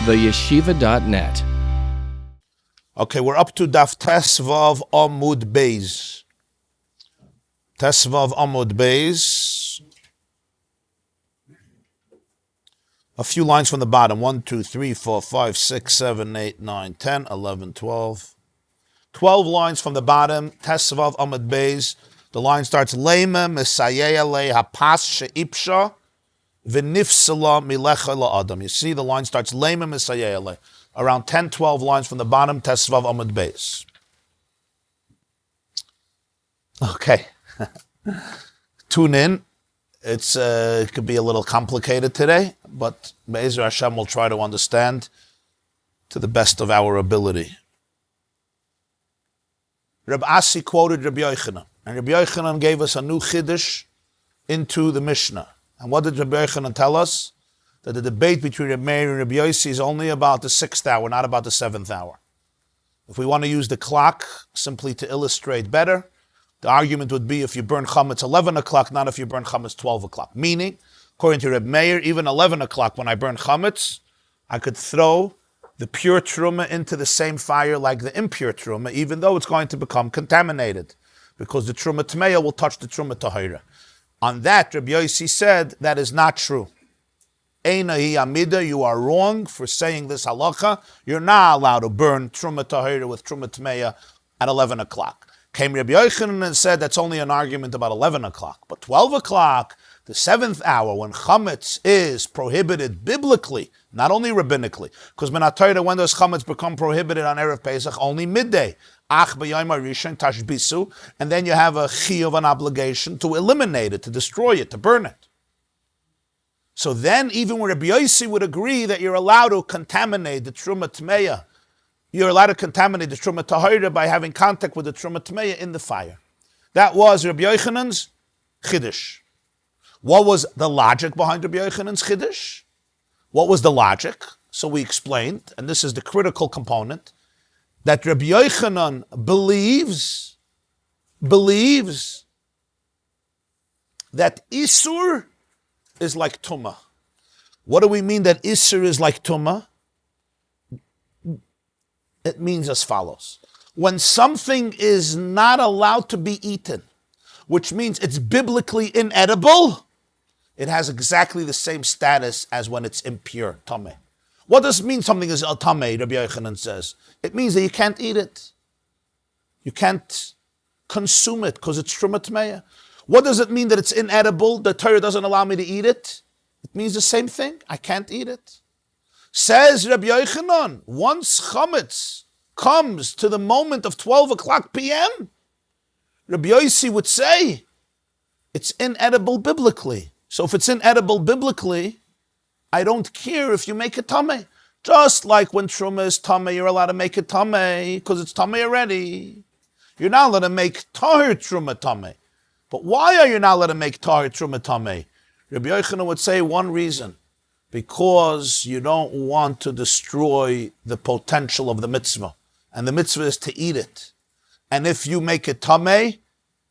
theyeshiva.net. Okay, we're up to Daf Tesvav Amud Beis. Tesvav Amud Beis. A few lines from the bottom. 1, 2, 3, 4, 5, 6, 7, 8, 9, 10, 11, 12. 12 lines from the bottom. Tesvav Amud Beis. The line starts, Leima Mesayea Le Hapas She'ipsha V'nifsala Milecha La'adam. You see, the line starts, Leima Mesayea Le. Around 10, 12 lines from the bottom, Tesvav Amud Beis. Okay. Tune in. It could be a little complicated today, but Be'ezer Hashem will try to understand to the best of our ability. Rabbi Asi quoted Rabbi Yochanan, and Rabbi Yochanan gave us a new chiddush into the Mishnah. And what did Rabbi Yochanan tell us? That the debate between Rabbi Meir and Rabbi Yosi is only about the 6th hour, not about the 7th hour. If we want to use the clock simply to illustrate better, the argument would be if you burn chametz 11 o'clock, not if you burn chametz 12 o'clock. Meaning, according to Rabbi Meir, even 11 o'clock when I burn chametz, I could throw the pure terumah into the same fire like the impure terumah, even though it's going to become contaminated, because the terumah tmeya will touch the terumah tahira. On that, Rabbi Yosi said that is not true. Einahi amida, you are wrong for saying this halacha. You're not allowed to burn terumah tahira with terumah tmeya at 11 o'clock. Came Rabbi Yochanan and said that's only an argument about 11 o'clock. But 12 o'clock, the 7th hour, when chametz is prohibited biblically, not only rabbinically, because Torah, when does chametz become prohibited on Erev Pesach? Only midday. Ach b'yom harishon tashbisu, and then you have a chiyuv, an obligation to eliminate it, to destroy it, to burn it. So then, even when Rabbi Yosi would agree that you're allowed to contaminate the terumah tmeya, you're allowed to contaminate the terumah tahira by having contact with the terumah tmeya in the fire. That was Rabbi Yochanan's chiddush. What was the logic behind Rabbi Yochanan's chiddush? What was the logic? So we explained, and this is the critical component, that Rabbi Yochanan believes that Isur is like Tumah. What do we mean that Isur is like Tumah? It means as follows. When something is not allowed to be eaten, which means it's biblically inedible, it has exactly the same status as when it's impure, tameh. What does it mean something is tameh, Rabbi Yochanan says? It means that you can't eat it. You can't consume it because it's terumah tmeya. What does it mean that it's inedible? The Torah doesn't allow me to eat it? It means the same thing. I can't eat it. Says Rabbi Yochanan, once chametz comes to the moment of 12 o'clock p.m., Rabbi Yosi would say it's inedible biblically. So if it's inedible biblically, I don't care if you make it tameh. Just like when terumah is tameh, you're allowed to make it tameh because it's tameh already. You're not allowed to make tahir terumah tameh. But why are you not allowed to make tahir terumah tameh? Rabbi Yochanan would say one reason. Because you don't want to destroy the potential of the mitzvah. And the mitzvah is to eat it. And if you make it tameh,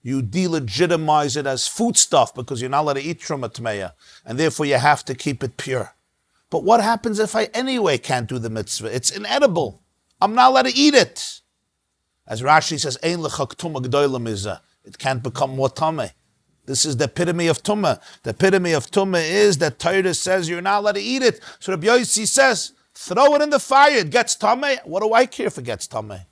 you delegitimize it as foodstuff because you're not allowed to eat terumah tmeya. And therefore you have to keep it pure. But what happens if I anyway can't do the mitzvah? It's inedible. I'm not allowed to eat it. As Rashi says, Ein l'chak tumah g'doyla mizah. It can't become more tameh. This is the epitome of Tumah. The epitome of Tumah is that Torah says you're not allowed to eat it. So Rabbi Yosi says, throw it in the fire. It gets Tameh. What do I care if it gets Tameh?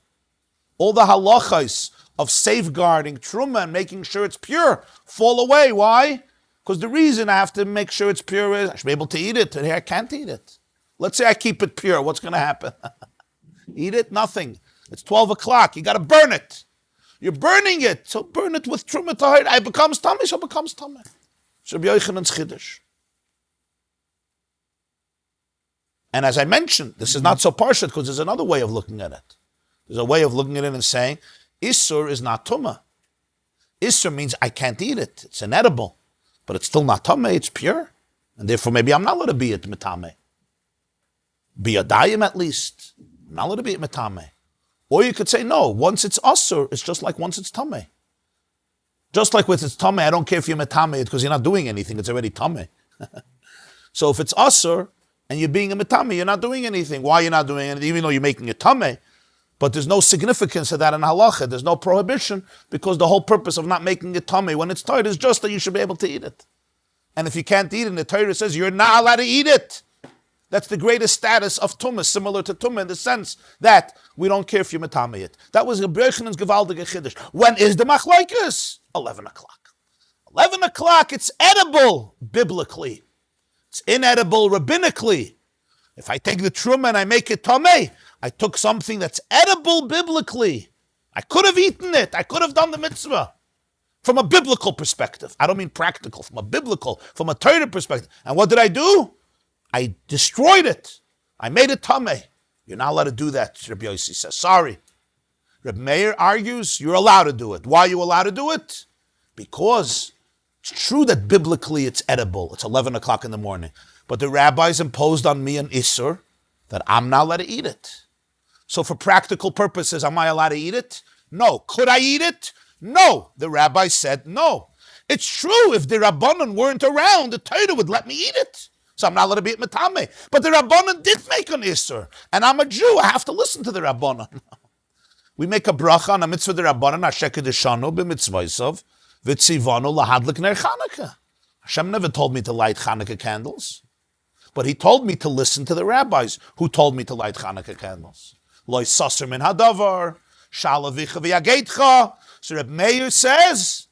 All the halachas of safeguarding Terumah and making sure it's pure fall away. Why? Because the reason I have to make sure it's pure is I should be able to eat it. Today I can't eat it. Let's say I keep it pure. What's going to happen? Eat it? Nothing. It's 12 o'clock. You got to burn it. You're burning it, so burn it with terumah tahir. It becomes tameh, so it becomes tameh. So Rabbi Yochanan's chiddush. And as I mentioned, this is not so Parshas because there's another way of looking at it. There's a way of looking at it and saying, Isur is not tumah. Isur means I can't eat it. It's inedible. But it's still not tameh, it's pure. And therefore maybe I'm not allowed to be it mitameh. Be a dayim at least. I'm not allowed to be it mitameh. Or you could say, no, once it's asur, it's just like once it's tameh. Just like with it's tameh, I don't care if you're metameh because you're not doing anything, it's already tameh. So if it's asur, and you're being a mitame. You're not doing anything. Why you're not doing anything? Even though you're making a tame, but there's no significance to that in halacha. There's no prohibition, because the whole purpose of not making a tame when it's tired is just that you should be able to eat it. And if you can't eat it, the Torah says you're not allowed to eat it. That's the greatest status of tumah, similar to tumah in the sense that we don't care if you mitame it. That was Rabbi Yochanan's gewaldige chiddush. When is the machlokes? 11 o'clock. 11 o'clock, it's edible biblically. It's inedible rabbinically. If I take the terumah and I make it tameh, I took something that's edible biblically. I could have eaten it. I could have done the mitzvah. From a biblical perspective. I don't mean practical. From a Torah perspective. And what did I do? I destroyed it. I made it tameh. You're not allowed to do that, Rabbi Yosi says. Sorry. Rabbi Meir argues you're allowed to do it. Why are you allowed to do it? Because it's true that biblically it's edible. It's 11 o'clock in the morning. But the rabbis imposed on me an isur that I'm not allowed to eat it. So for practical purposes, am I allowed to eat it? No. Could I eat it? No. The rabbi said no. It's true, if the Rabbanan weren't around, the Torah would let me eat it. So I'm not allowed to be at Matame. But the Rabbanan did make an Isser. And I'm a Jew. I have to listen to the Rabbanan. We make a bracha on a mitzvah the Rabbanan, Ashekadishanu b'mitzvaysov, v'tzivanu lahadlik ner Chanukah. Hashem never told me to light Chanukah candles. But he told me to listen to the rabbis who told me to light Chanukah candles. Loi saser min hadavar, shalavicha v'yagetcha. So Rabbi Meir says,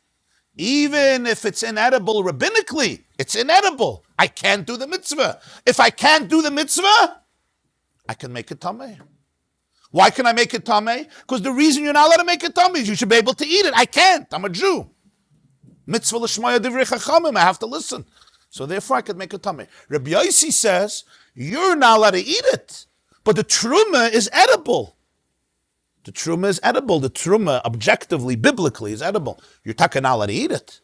even if it's inedible rabbinically, it's inedible. I can't do the mitzvah. If I can't do the mitzvah, I can make it tameh. Why can I make it tameh? Because the reason you're not allowed to make it tameh is you should be able to eat it. I can't. I'm a Jew. Mitzvah l'shmaya divrei chachamim. I have to listen. So therefore I could make it tameh. Rabbi Yosi says, you're not allowed to eat it. But the terumah is edible. The terumah is edible. The terumah, objectively, biblically, is edible. You're not allowed to eat it.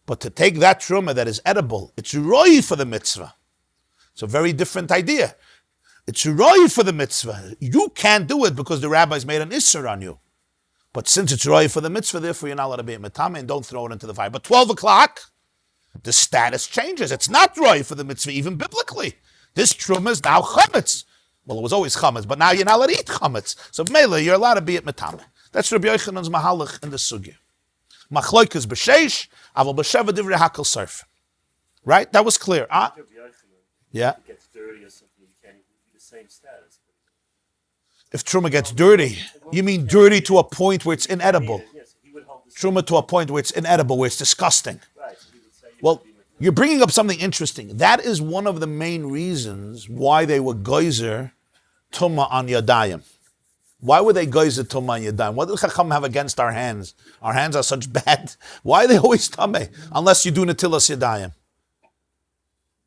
But to take that terumah that is edible, it's roi for the mitzvah. It's a very different idea. It's roi for the mitzvah. You can't do it because the rabbis made an isser on you. But since it's roi for the mitzvah, therefore you're not allowed to be a mitame and don't throw it into the fire. But 12 o'clock, the status changes. It's not roi for the mitzvah, even biblically. This terumah is now chametz. Well, it was always chametz, but now you're not allowed to eat chametz. So Mele, you're allowed to be at mitame. That's Rabbi Yochanan's mahalach in the sugya. Machloikas b'sheish, aval b'sheva divrei hakol sarf. Right? That was clear. Yeah. It gets dirty or something, you can't be the same status. If terumah gets dirty, you mean dirty to a point where it's inedible. Yes, he would hold this. Terumah to a point where it's inedible, where it's disgusting. Right, so he would say Well, you're bringing up something interesting. That is one of the main reasons why they were geyser tumah on yadayim. Why were they geyser tumah on yadayim? What did Chacham have against our hands? Our hands are such bad. Why are they always tameh? Unless you do netilas yadayim.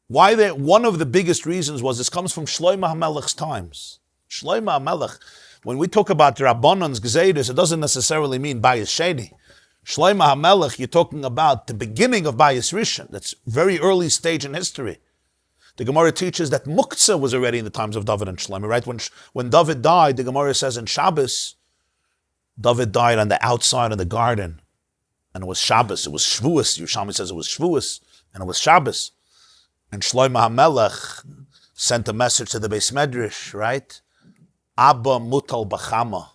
Why they? One of the biggest reasons was this comes from Shlomo HaMelech's times. Shlomo HaMelech, when we talk about the Rabbanon's Gezeiros, it doesn't necessarily mean Bayis Sheni. Shlomo HaMelech, you're talking about the beginning of Bayis Rishon. That's very early stage in history. The Gemarah teaches that Muktzah was already in the times of David and Shlomo, right? When David died, the Gemarah says in Shabbos, David died on the outside of the garden, and it was Shabbos, it was Shvuos. Yerushalmi says it was Shvuos, and it was Shabbos. And Shlomo HaMelech sent a message to the Beis Medrash, right? Abba mutal b'chama.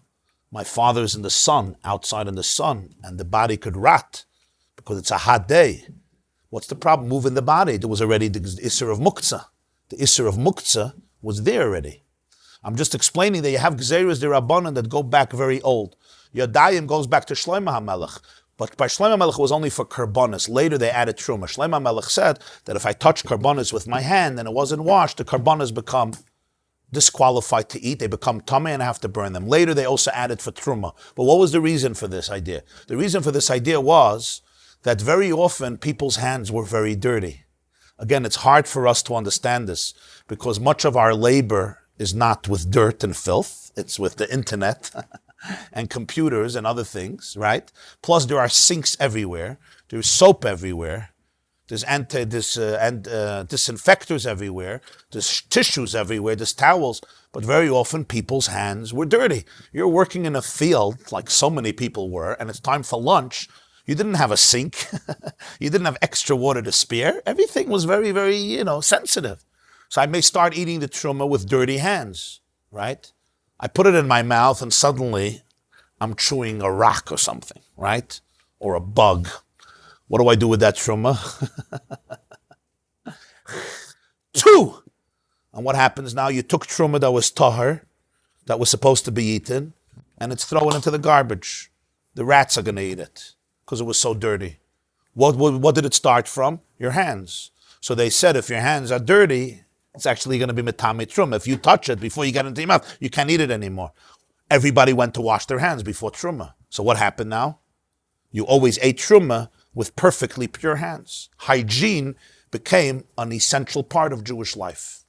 My father's in the sun, outside in the sun, and the body could rot because it's a hot day. What's the problem? Moving the body. There was already the Isser of Muktzah. The Isser of Muktzah was there already. I'm just explaining that you have Gzeiros de Rabbanan that go back very old. Yadayim goes back to Shlomo HaMelech. But by Shlomo HaMelech it was only for karbonis. Later they added Terumah. Shlomo HaMelech said that if I touch karbonis with my hand and it wasn't washed, the karbonis become disqualified to eat. They become tamei and I have to burn them. Later they also added for Terumah. But what was the reason for this idea? The reason for this idea was that very often people's hands were very dirty. Again, it's hard for us to understand this because much of our labor is not with dirt and filth. It's with the internet and computers and other things, right? Plus there are sinks everywhere. There's soap everywhere. There's disinfectors everywhere. There's tissues everywhere. There's towels. But very often people's hands were dirty. You're working in a field like so many people were, and it's time for lunch. You didn't have a sink. You didn't have extra water to spare. Everything was very, very, sensitive. So I may start eating the Terumah with dirty hands, right? I put it in my mouth and suddenly I'm chewing a rock or something, right? Or a bug. What do I do with that Terumah? 2. And what happens now? You took Terumah that was tahar, that was supposed to be eaten, and it's thrown into the garbage. The rats are going to eat it because it was so dirty. What did it start from? Your hands. So they said if your hands are dirty, it's actually going to be metame Terumah. If you touch it before you get it into your mouth, you can't eat it anymore. Everybody went to wash their hands before Terumah. So what happened now? You always ate Terumah with perfectly pure hands. Hygiene became an essential part of Jewish life,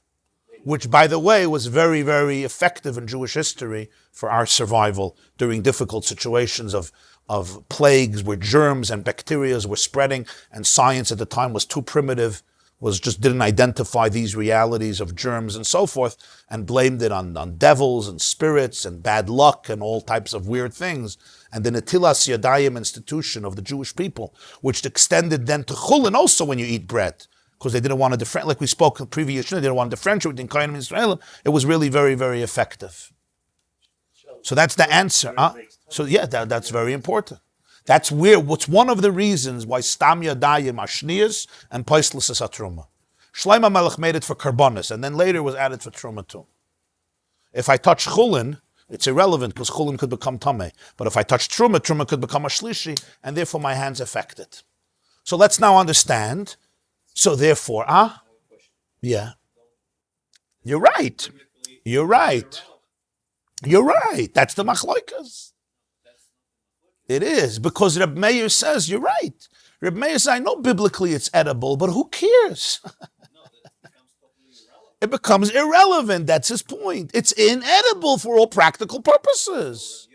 which, by the way, was very, very effective in Jewish history for our survival during difficult situations of plagues where germs and bacteria were spreading, and science at the time was too primitive, didn't identify these realities of germs and so forth, and blamed it on devils and spirits and bad luck and all types of weird things. And the Netilas Yadayim institution of the Jewish people, which extended then to Chulin also when you eat bread, because they didn't want to differentiate, like we spoke in the previous show, they didn't want to differentiate between Chaim and Israel. It was really very, very effective. So that's the answer. So yeah, that's very important. That's what's one of the reasons why Stam Yadayim Ashniyas and Paislis is Terumah. Shlomo Melech made it for Karbonis, and then later was added for Terumah too. If I touch Chulin, it's irrelevant because Chulin could become Tameh. But if I touch Terumah, Terumah could become a Shlishi, and therefore my hands affect it. So let's now understand. So therefore, yeah. You're right. You're right. You're right. That's the machloikas. It is, because Rabbi Meir says, you're right. Rabbi Meir says, I know biblically it's edible, but who cares? It becomes irrelevant. That's his point. It's inedible for all practical purposes.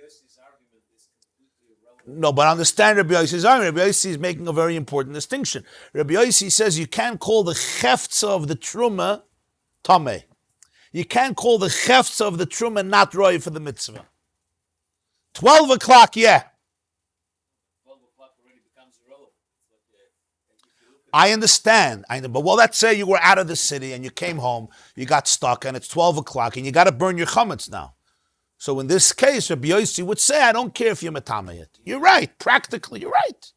No, but understand Rabbi Yosi's argument. Rabbi Yosi is making a very important distinction. Rabbi Yosi says you can't call the Cheftza of the Terumah Tameh. You can't call the Cheftza of the Terumah not roy for the mitzvah. 12 o'clock, yeah. 12 o'clock already becomes irrelevant. I understand. But well, let's say you were out of the city and you came home, you got stuck, and it's 12 o'clock, and you got to burn your chametz now. So in this case, Rabbi Yosi would say, I don't care if you're metame it. You're right. Practically, you're right.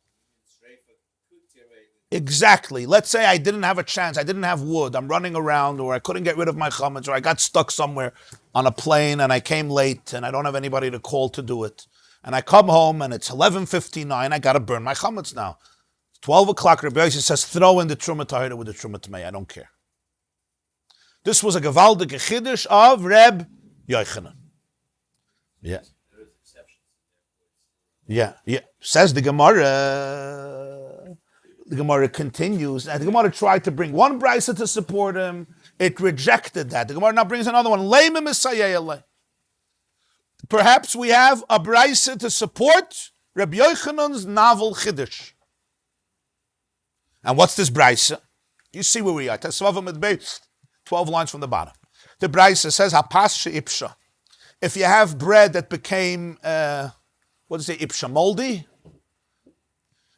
Exactly. Let's say I didn't have a chance. I didn't have wood. I'm running around, or I couldn't get rid of my chametz, or I got stuck somewhere on a plane and I came late and I don't have anybody to call to do it. And I come home and it's 11:59. I got to burn my chametz now. 12 o'clock, Rabbi Yosi says, throw in the Terumah Tahira with the Terumah Tamei. I don't care. This was a gewaldige chiddush of Reb Yochanan. Yeah. Yeah. Says the Gemarah. The Gemarah continues. And the Gemarah tried to bring one brisa to support him. It rejected that. The Gemarah now brings another one. Perhaps we have a brisa to support Rabbi Yochanan's novel chiddush. And what's this brisa? You see where we are. 12 lines from the bottom. The brisa says, Hapas she'ipsha. If you have bread that became, ipsha, moldy?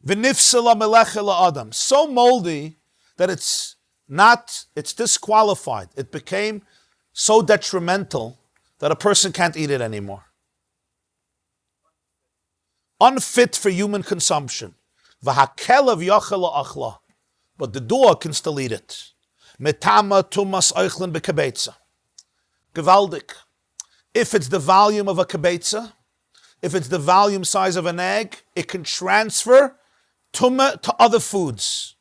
V'nifsela melechela adam. So moldy that it's disqualified. It became so detrimental that a person can't eat it anymore. Unfit for human consumption. V'hakelav yachela achla. But the dog can still eat it. Metama tumas eichlin bekabetza. Gewaldik. If it's the volume of a kibetza, if it's the volume size of an egg, it can transfer tumah to other foods.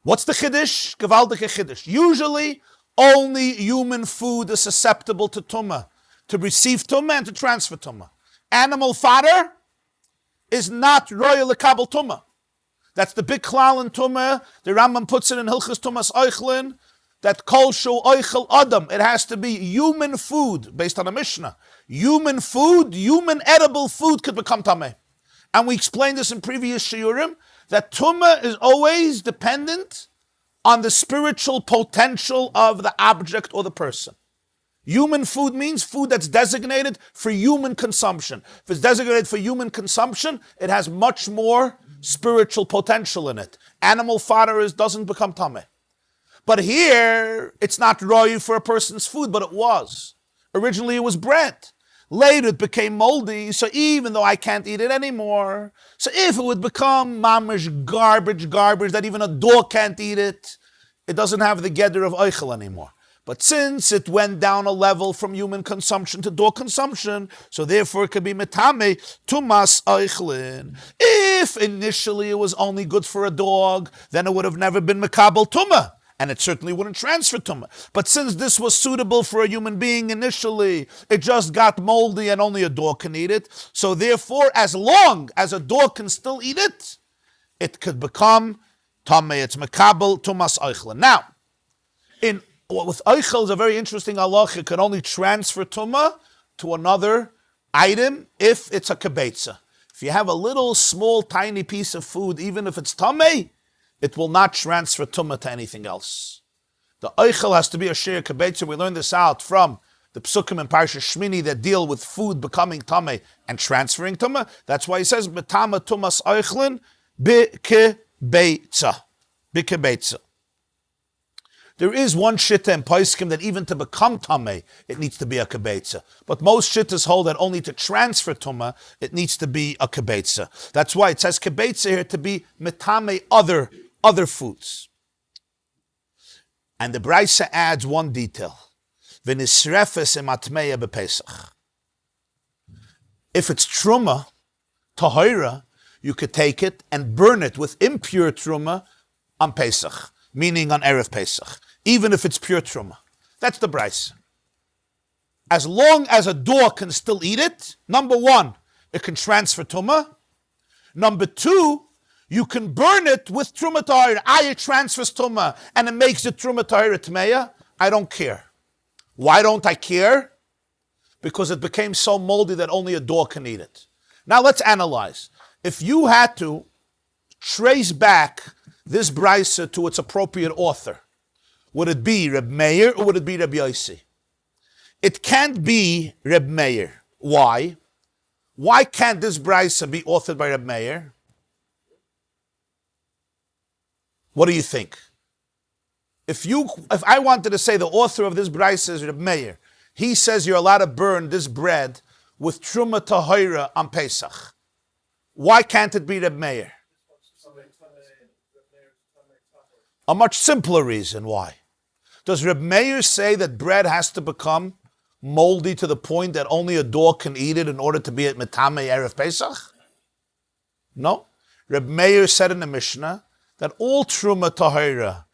What's the chiddush? Gewaldige chiddush. Usually, only human food is susceptible to tumah, to receive tumah and to transfer tumah. Animal fodder is not royal lekabel tumah. That's the big klal in tumah. The Rambam puts it in Hilchos Tumas Eichlin. That kol shu oichel adam, it has to be human food, based on a Mishnah. Human food, human edible food could become tameh. And we explained this in previous shiurim, that tumah is always dependent on the spiritual potential of the object or the person. Human food means food that's designated for human consumption. If it's designated for human consumption, it has much more spiritual potential in it. Animal fodder doesn't become tameh. But here, it's not roy for a person's food, but it was. Originally, it was bread. Later, it became moldy, so even though I can't eat it anymore, so if it would become mamish garbage that even a dog can't eat it, it doesn't have the gedder of oichel anymore. But since it went down a level from human consumption to dog consumption, so therefore it could be metame tumas oichlin. If initially it was only good for a dog, then it would have never been mekabel tumah, and it certainly wouldn't transfer tumah. But since this was suitable for a human being initially, it just got moldy and only a dog can eat it. So therefore, as long as a dog can still eat it, it could become tameh. It's mekabel tumas oichlin. Now, with oichel is a very interesting halach. It can only transfer tumah to another item if it's a kibetza. If you have a little, small, tiny piece of food, even if it's tameh, it will not transfer tumah to anything else. The oichel has to be a shir kibetza. We learned this out from the psukim in Parshas Shmini that deal with food becoming tameh and transferring tumah. That's why he says, "Betama tumas oichlin bikibetza." Bikibetza. There is one shitta in Paiskim that even to become tameh, it needs to be a kibetza. But most shittas hold that only to transfer tumah, it needs to be a kibetza. That's why it says kibetza here to be metame other foods. And the Braisa adds one detail. V'nisrefes ematmeya b'Pesach. If it's truma, tahira, you could take it and burn it with impure truma on Pesach, meaning on Erev Pesach, even if it's pure truma. That's the Braisa. As long as a dog can still eat it, number one, it can transfer truma. Number two, you can burn it with truma tahira. It transfers truma and it makes it truma tahira tmeya. I don't care. Why don't I care? Because it became so moldy that only a dog can eat it. Now let's analyze. If you had to trace back this Braisa to its appropriate author, would it be Reb Meir or would it be Reb Yosi? It can't be Reb Meir. Why? Why can't this Braisa be authored by Reb Meir? What do you think? If I wanted to say the author of this Braisa is Reb Meir, he says you're allowed to burn this bread with truma tahira on Pesach. Why can't it be Reb Meir? A much simpler reason why. Does Reb Meir say that bread has to become moldy to the point that only a dog can eat it in order to be at Metame Erev Pesach? No. Reb Meir said in the Mishnah that all Truma Tahira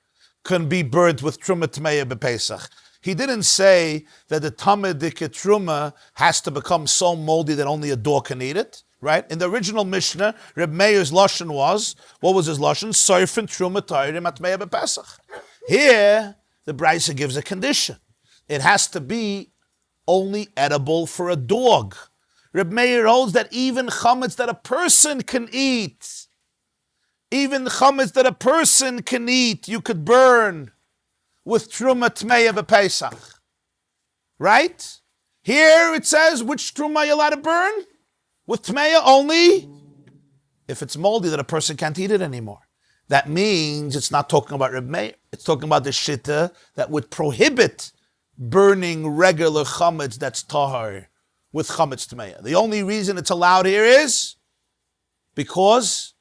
can be burnt with Truma Tmeya B'Pesach. He didn't say that the Tameh Dike Truma has to become so moldy that only a dog can eat it. Right? In the original Mishnah, Reb Meir's Lashon was, what was his Lashon? Soifen Truma Tahira Matmeya B'Pesach. Here, the Braisa gives a condition. It has to be only edible for a dog. Reb Meir holds that even chametz that a person can eat, even chametz that a person can eat, you could burn with Truma Tmeya B'Pesach. Right? Here it says, which Truma you allowed to burn? With Tmeya only if it's moldy that a person can't eat it anymore. That means it's not talking about Reb Meir. It's talking about the shitta that would prohibit burning regular chametz that's tahar with chametz Tmeya. The only reason it's allowed here is because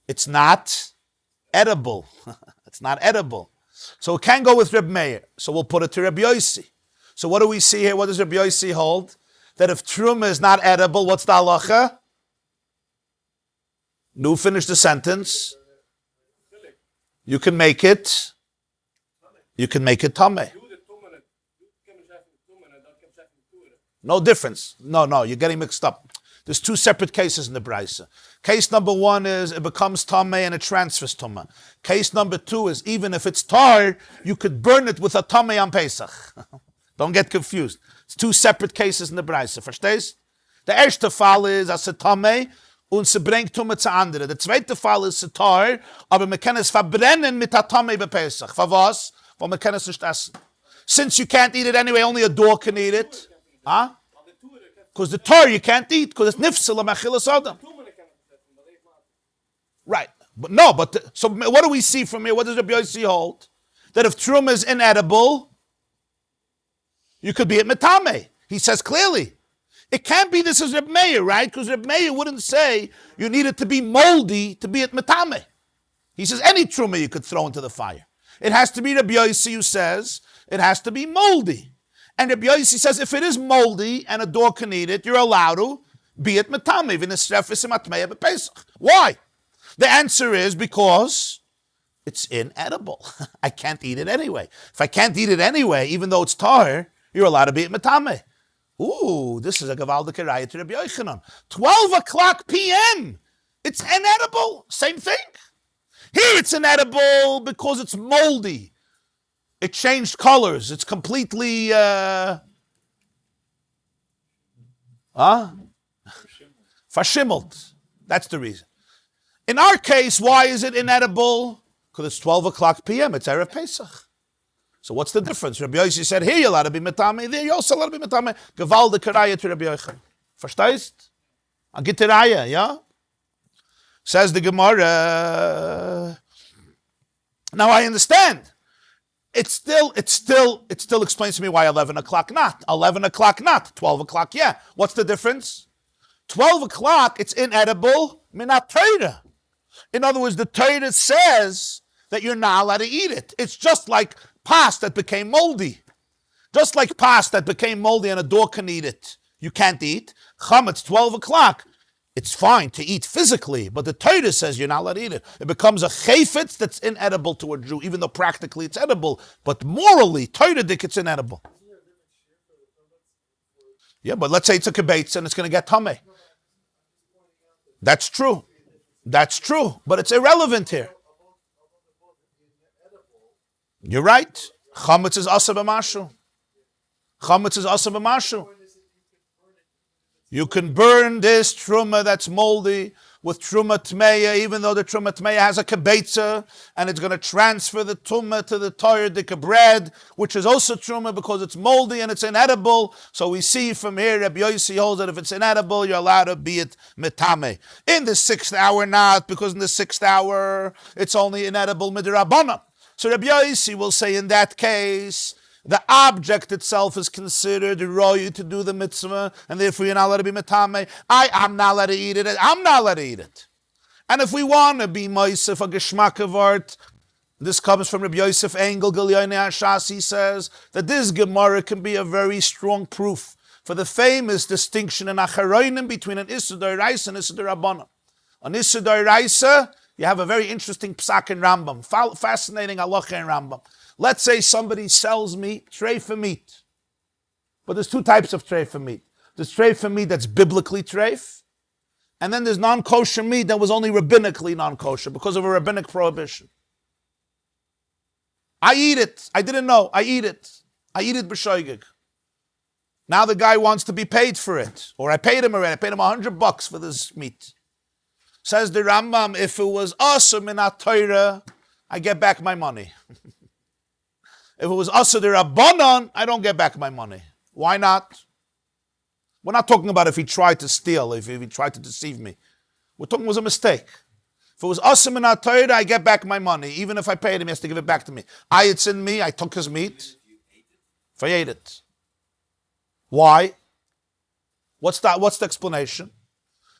it's not edible. It's not edible. So it can go with Reb Meir. So we'll put it to Reb Yosi. So what do we see here? What does Reb Yosi hold? That if truma is not edible, what's the halacha? No, finish the sentence. You can make it. You can make it tameh. No difference. No, you're getting mixed up. There's two separate cases in the Braisa. Case number one is it becomes tameh and it transfers tumah. Case number two is even if it's tar, you could burn it with a tameh on Pesach. Don't get confused. It's two separate cases in the Braisa. Verstehst? Der erste Fall ist, als tameh und sie bringt Tumah zu andere. Der zweite Fall ist tar, aber man kann es verbrennen mit der tameh bei Pesach. Für was? Weil man kann es nicht essen. Since you can't eat it anyway, only a dog can eat it. Huh? Because the tar you can't eat, because it's nifsel machilas adam. Right. So what do we see from here? What does Rabbi Yosi hold? that if Terumah is inedible, you could be at Metame. He says clearly. It can't be this is Rabbi Meir, right? Because Rabbi Meir wouldn't say you need it to be moldy to be at Metame. He says any Terumah you could throw into the fire. It has to be Rabbi Yosi who says it has to be moldy. And Rabbi Yosi says if it is moldy and a dog can eat it, you're allowed to be at Metame. Why? The answer is because it's inedible. I can't eat it anyway. If I can't eat it anyway, even though it's tar, you're allowed to be at Metame. Ooh, this is a Gavaldik Raya to Rabbi Yochanan. 12 o'clock p.m. It's inedible. Same thing. Here it's inedible because it's moldy. It changed colors. It's completely, Fashimmelt. That's the reason. In our case, why is it inedible? Because it's 12 o'clock p.m. It's Erev Pesach. So what's the difference? Rabbi Yosi said, here you're allowed to be metame, there you're also allowed to be metame. Gevaldik Raya to Rabbi Yochanan. Verstehst? A Raya, yeah? Says the Gemarah. Now I understand. It still explains to me why 11 o'clock not. 11 o'clock not. 12 o'clock, yeah. What's the difference? 12 o'clock, it's inedible, minat Torah. In other words, the Torah says that you're not allowed to eat it. It's just like past that became moldy. Just like past that became moldy and a dog can eat it. You can't eat. It's 12 o'clock. It's fine to eat physically, but the Torah says you're not allowed to eat it. It becomes a chayfetz that's inedible to a Jew, even though practically it's edible. But morally, Torah dik it's inedible. Yeah, but let's say it's a kibbutz and it's going to get tameh. That's true. That's true. But it's irrelevant here. You're right. Chametz is asa b'mashu. Chametz is asa b'mashu. You can burn this Terumah that's moldy with Terumah Tmeya, even though the Terumah Tmeya has a kibetza, and it's going to transfer the Tumah to the Torah Dika bread, which is also Terumah because it's moldy and it's inedible. So we see from here, Rabbi Yosi holds that if it's inedible, you're allowed to be it metame. In the 6th hour, not, because in the 6th hour, it's only inedible midrabanan. So Rabbi Yosi will say in that case, the object itself is considered royu to do the mitzvah, and therefore you're not allowed to be metame. I'm not allowed to eat it. I'm not allowed to eat it. And if we want to be moisef a geschmack of art, this comes from Rabbi Yosef Engel, Gilyoinei Hashas. He says that this Gemarah can be a very strong proof for the famous distinction in Acharonim between an Issur D'Oraisa and Issur D'Rabbanan. On Issur D'Oraisa, you have a very interesting psak in Rambam, fascinating halacha in Rambam. Let's say somebody sells me treifa meat. But there's two types of treifa meat. There's treifa meat that's biblically treif, and then there's non-kosher meat that was only rabbinically non-kosher because of a rabbinic prohibition. I eat it. I didn't know. I eat it. I eat it b'shoigig. Now the guy wants to be paid for it. Or I paid him already. I paid him $100 for this meat. Says the Rambam, if it was awesome in Torah, I get back my money. If it was Asa de Rabbanan, I don't get back my money. Why not? We're not talking about if he tried to steal, if he tried to deceive me. We're talking it was a mistake. If it was Asa min Torah, I get back my money. Even if I paid him, he has to give it back to me. It's in me, I took his meat. If I ate it. Why? What's the explanation?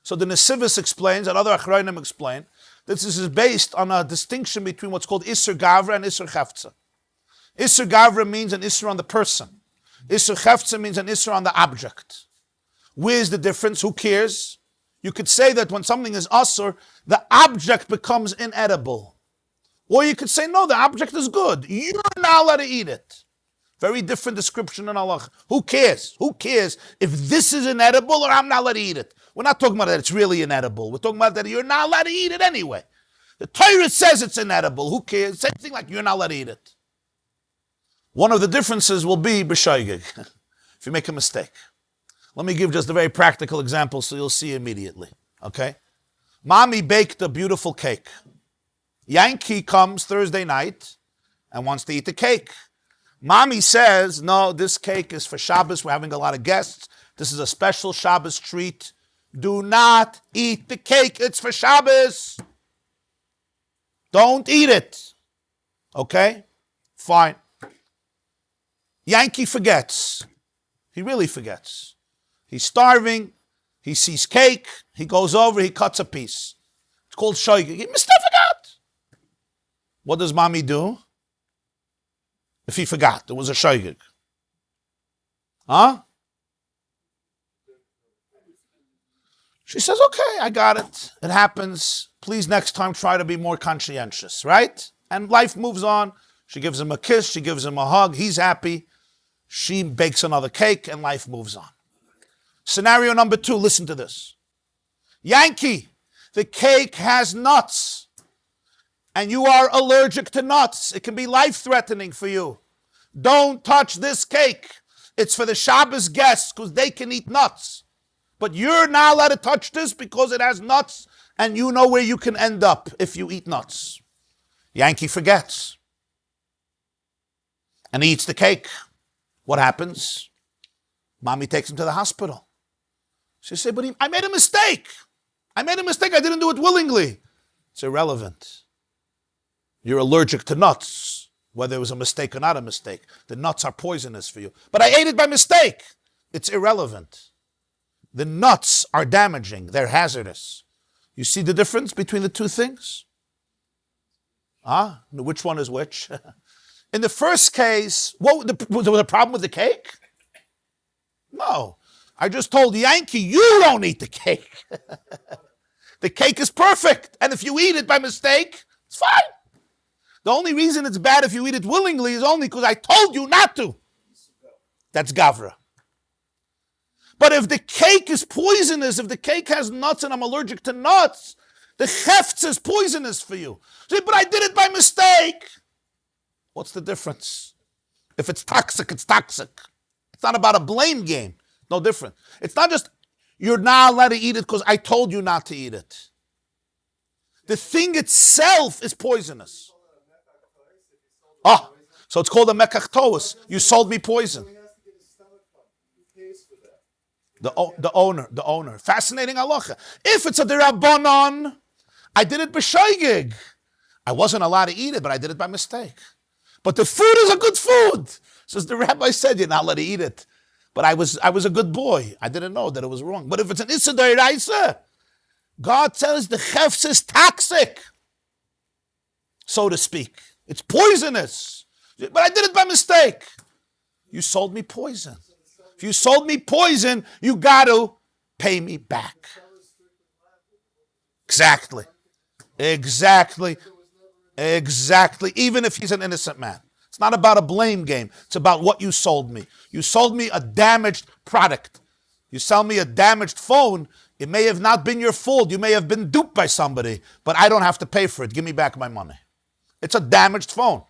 So the Nesivis explains, and other Achronim explain, this is based on a distinction between what's called Issur Gavra and Issur Cheftza. Issur Gavra means an Issur on the person. Issur Cheftza means an Issur on the object. Where's the difference? Who cares? You could say that when something is Asur, the object becomes inedible. Or you could say, no, the object is good. You're not allowed to eat it. Very different description in Allah. Who cares? Who cares if this is inedible or I'm not allowed to eat it? We're not talking about that it's really inedible. We're talking about that you're not allowed to eat it anyway. The Torah says it's inedible. Who cares? Same thing like you're not allowed to eat it. One of the differences will be b'shoigig, if you make a mistake. Let me give just a very practical example so you'll see immediately. Okay? Mommy baked a beautiful cake. Yankee comes Thursday night and wants to eat the cake. Mommy says, no, this cake is for Shabbos. We're having a lot of guests. This is a special Shabbos treat. Do not eat the cake. It's for Shabbos. Don't eat it. Okay? Fine. Yankee forgets. He really forgets. He's starving. He sees cake. He goes over. He cuts a piece. It's called shoygig. He must have forgot. What does mommy do? If he forgot, it was a shoygig. Huh? She says, okay, I got it. It happens. Please next time try to be more conscientious, right? And life moves on. She gives him a kiss. She gives him a hug. He's happy. She bakes another cake and life moves on. Scenario number 2, listen to this. Yankee, the cake has nuts and you are allergic to nuts. It can be life-threatening for you. Don't touch this cake. It's for the Shabbos guests because they can eat nuts. But you're not allowed to touch this because it has nuts and you know where you can end up if you eat nuts. Yankee forgets. And he eats the cake. What happens? Mommy takes him to the hospital. She said, but I made a mistake. I didn't do it willingly. It's irrelevant. You're allergic to nuts, whether it was a mistake or not a mistake. The nuts are poisonous for you. But I ate it by mistake. It's irrelevant. The nuts are damaging. They're hazardous. You see the difference between the two things? Which one is which? In the first case, was there a problem with the cake? No. I just told Yankee, you don't eat the cake. The cake is perfect. And if you eat it by mistake, it's fine. The only reason it's bad if you eat it willingly is only because I told you not to. That's Gavra. But if the cake is poisonous, if the cake has nuts and I'm allergic to nuts, the Cheftza is poisonous for you. Say, but I did it by mistake. What's the difference? If it's toxic, it's toxic. It's not about a blame game. No different. It's not just you're not allowed to eat it because I told you not to eat it. The thing itself is poisonous. So it's called a mekachtoas. You sold me poison. The owner. Fascinating halacha. If it's a derabanan, I did it b'shoygig. I wasn't allowed to eat it, but I did it by mistake. But the food is a good food. Says the rabbi said you're not allowed to eat it. But I was a good boy. I didn't know that it was wrong. But if it's an issa d'oraisa, God says the Cheftza is toxic, so to speak. It's poisonous. But I did it by mistake. You sold me poison. If you sold me poison, you got to pay me back. Exactly. Even if he's an innocent man. It's not about a blame game. It's about what you sold me. You sold me a damaged product. You sell me a damaged phone. It may have not been your fault. You may have been duped by somebody, but I don't have to pay for it. Give me back my money. It's a damaged phone.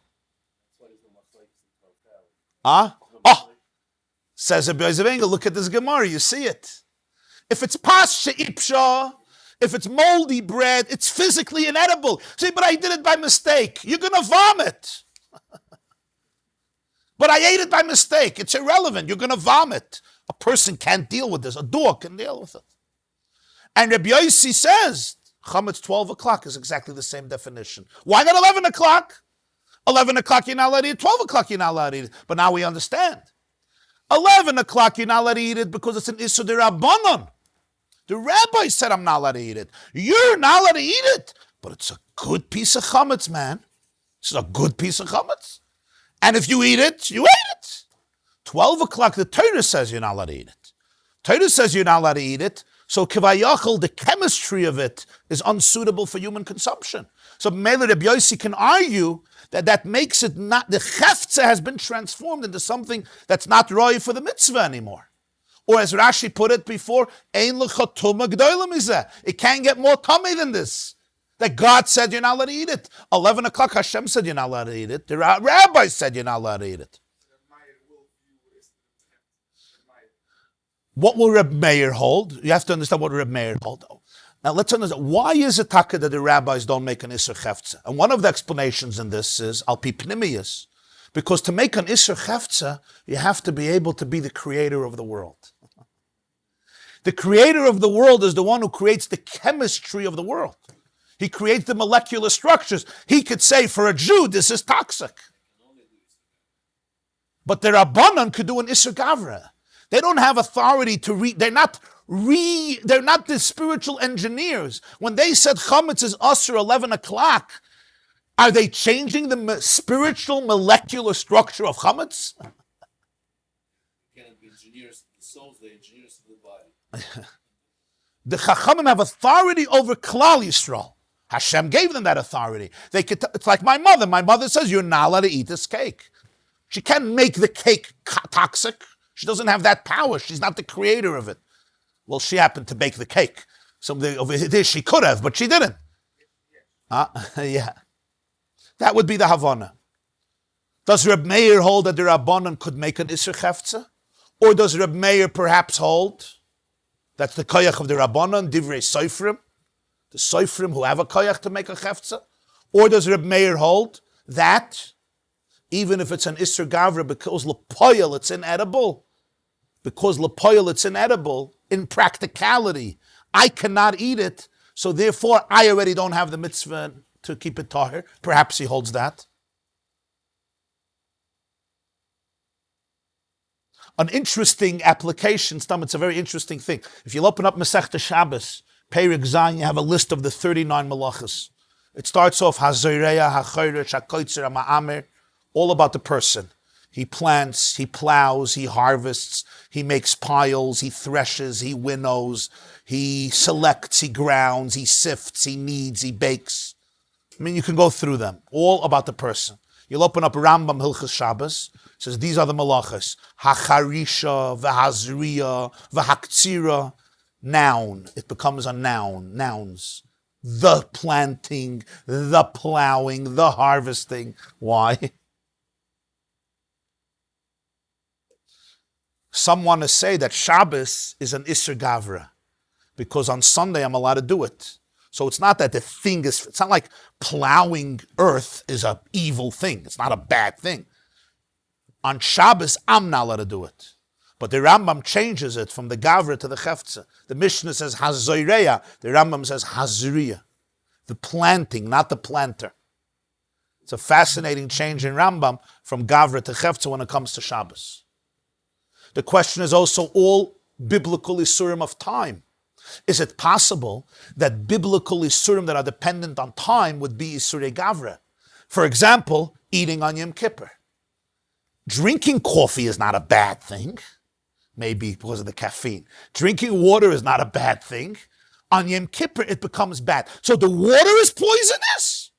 Says Rabbi Yosi, look at this Gemarah. You see it. If it's pas she'ipsha, if it's moldy bread, it's physically inedible. See, but I did it by mistake. You're going to vomit. But I ate it by mistake. It's irrelevant. You're going to vomit. A person can't deal with this. A dog can deal with it. And Rabbi Yosi says, chametz 12 o'clock is exactly the same definition. Why not 11 o'clock? 11 o'clock you're not allowed to eat it. 12 o'clock you're not allowed to eat it. But now we understand. 11 o'clock you're not allowed to eat it because it's an issur d'rabbanan. The rabbi said I'm not allowed to eat it. You're not allowed to eat it. But it's a good piece of chametz, man. It's a good piece of chametz. And if you eat it, you ate it. 12 o'clock, the Torah says you're not allowed to eat it. Torah says you're not allowed to eat it. So kivayachal, the chemistry of it is unsuitable for human consumption. So Meir Rabbi Yosi can argue that makes it not, the Cheftza has been transformed into something that's not roy for the mitzvah anymore. Or as Rashi put it before, ein lecha tumah g'dola mizeh. It can't get more tummy than this. That God said you're not allowed to eat it. 11 o'clock Hashem said you're not allowed to eat it. The rabbi said you're not allowed to eat it. What will Reb Meir hold? You have to understand what Reb Meir hold. Now let's understand, why is it taka that the rabbis don't make an Isser Cheftza? And one of the explanations in this is, al pi pnimius, because to make an Isser Cheftza, you have to be able to be the creator of the world. The creator of the world is the one who creates the chemistry of the world. He creates the molecular structures. He could say, for a Jew, this is toxic. But the Rabbanan could do an Isser Gavra. They don't have authority to read. They're not the spiritual engineers. When they said Chametz is Usher 11 o'clock, are they changing the spiritual molecular structure of Chametz? You cannot be engineers of the souls, the engineers of the body. The Chachamim have authority over Klal Yisrael. Hashem gave them that authority. It's like my mother. My mother says, you're not allowed to eat this cake. She can't make the cake toxic. She doesn't have that power. She's not the creator of it. Well, she happened to bake the cake. Something over there she could have, but she didn't. Yeah. That would be the Havana. Does Reb Meir hold that the Rabbanan could make an Isser Cheftza? Or does Reb Meir perhaps hold that's the koyach of the Rabbanan, Divrei Soifrim, the Soifrim who have a koyach to make a Cheftza? Or does Reb Meir hold that even if it's an Isser Gavra, because L'Poyel it's inedible, in practicality, I cannot eat it, so therefore I already don't have the mitzvah to keep it tahir. Perhaps he holds that. An interesting application, it's a very interesting thing. If you'll open up Masechta Shabbos, Perek Zayin, you have a list of the 39 malachas. It starts off Hazoreya, HaChoresh, HaKoitzer, HaMa'amer, all about the person. He plants, he plows, he harvests, he makes piles, he threshes, he winnows, he selects, he grounds, he sifts, he kneads, he bakes. I mean, you can go through them, all about the person. You'll open up Rambam Hilchas Shabbos, it says these are the malachas. Hacharisha, v'hazriya, v'haktsira. Noun, it becomes a noun, nouns. The planting, the plowing, the harvesting. Why? Some want to say that Shabbos is an Isser Gavra, because on Sunday I'm allowed to do it. So it's not that the thing is, it's not like plowing earth is an evil thing. It's not a bad thing. On Shabbos, I'm not allowed to do it. But the Rambam changes it from the Gavra to the Cheftza. The Mishnah says Hazoreya, the Rambam says Hazriya. The planting, not the planter. It's a fascinating change in Rambam from Gavra to Cheftza when it comes to Shabbos. The question is also all biblical Isurim of time. Is it possible that biblical Isurim that are dependent on time would be Isurei Gavra? For example, eating on Yom Kippur. Drinking coffee is not a bad thing, maybe because of the caffeine. Drinking water is not a bad thing. On Yom Kippur, it becomes bad. So the water is poisonous?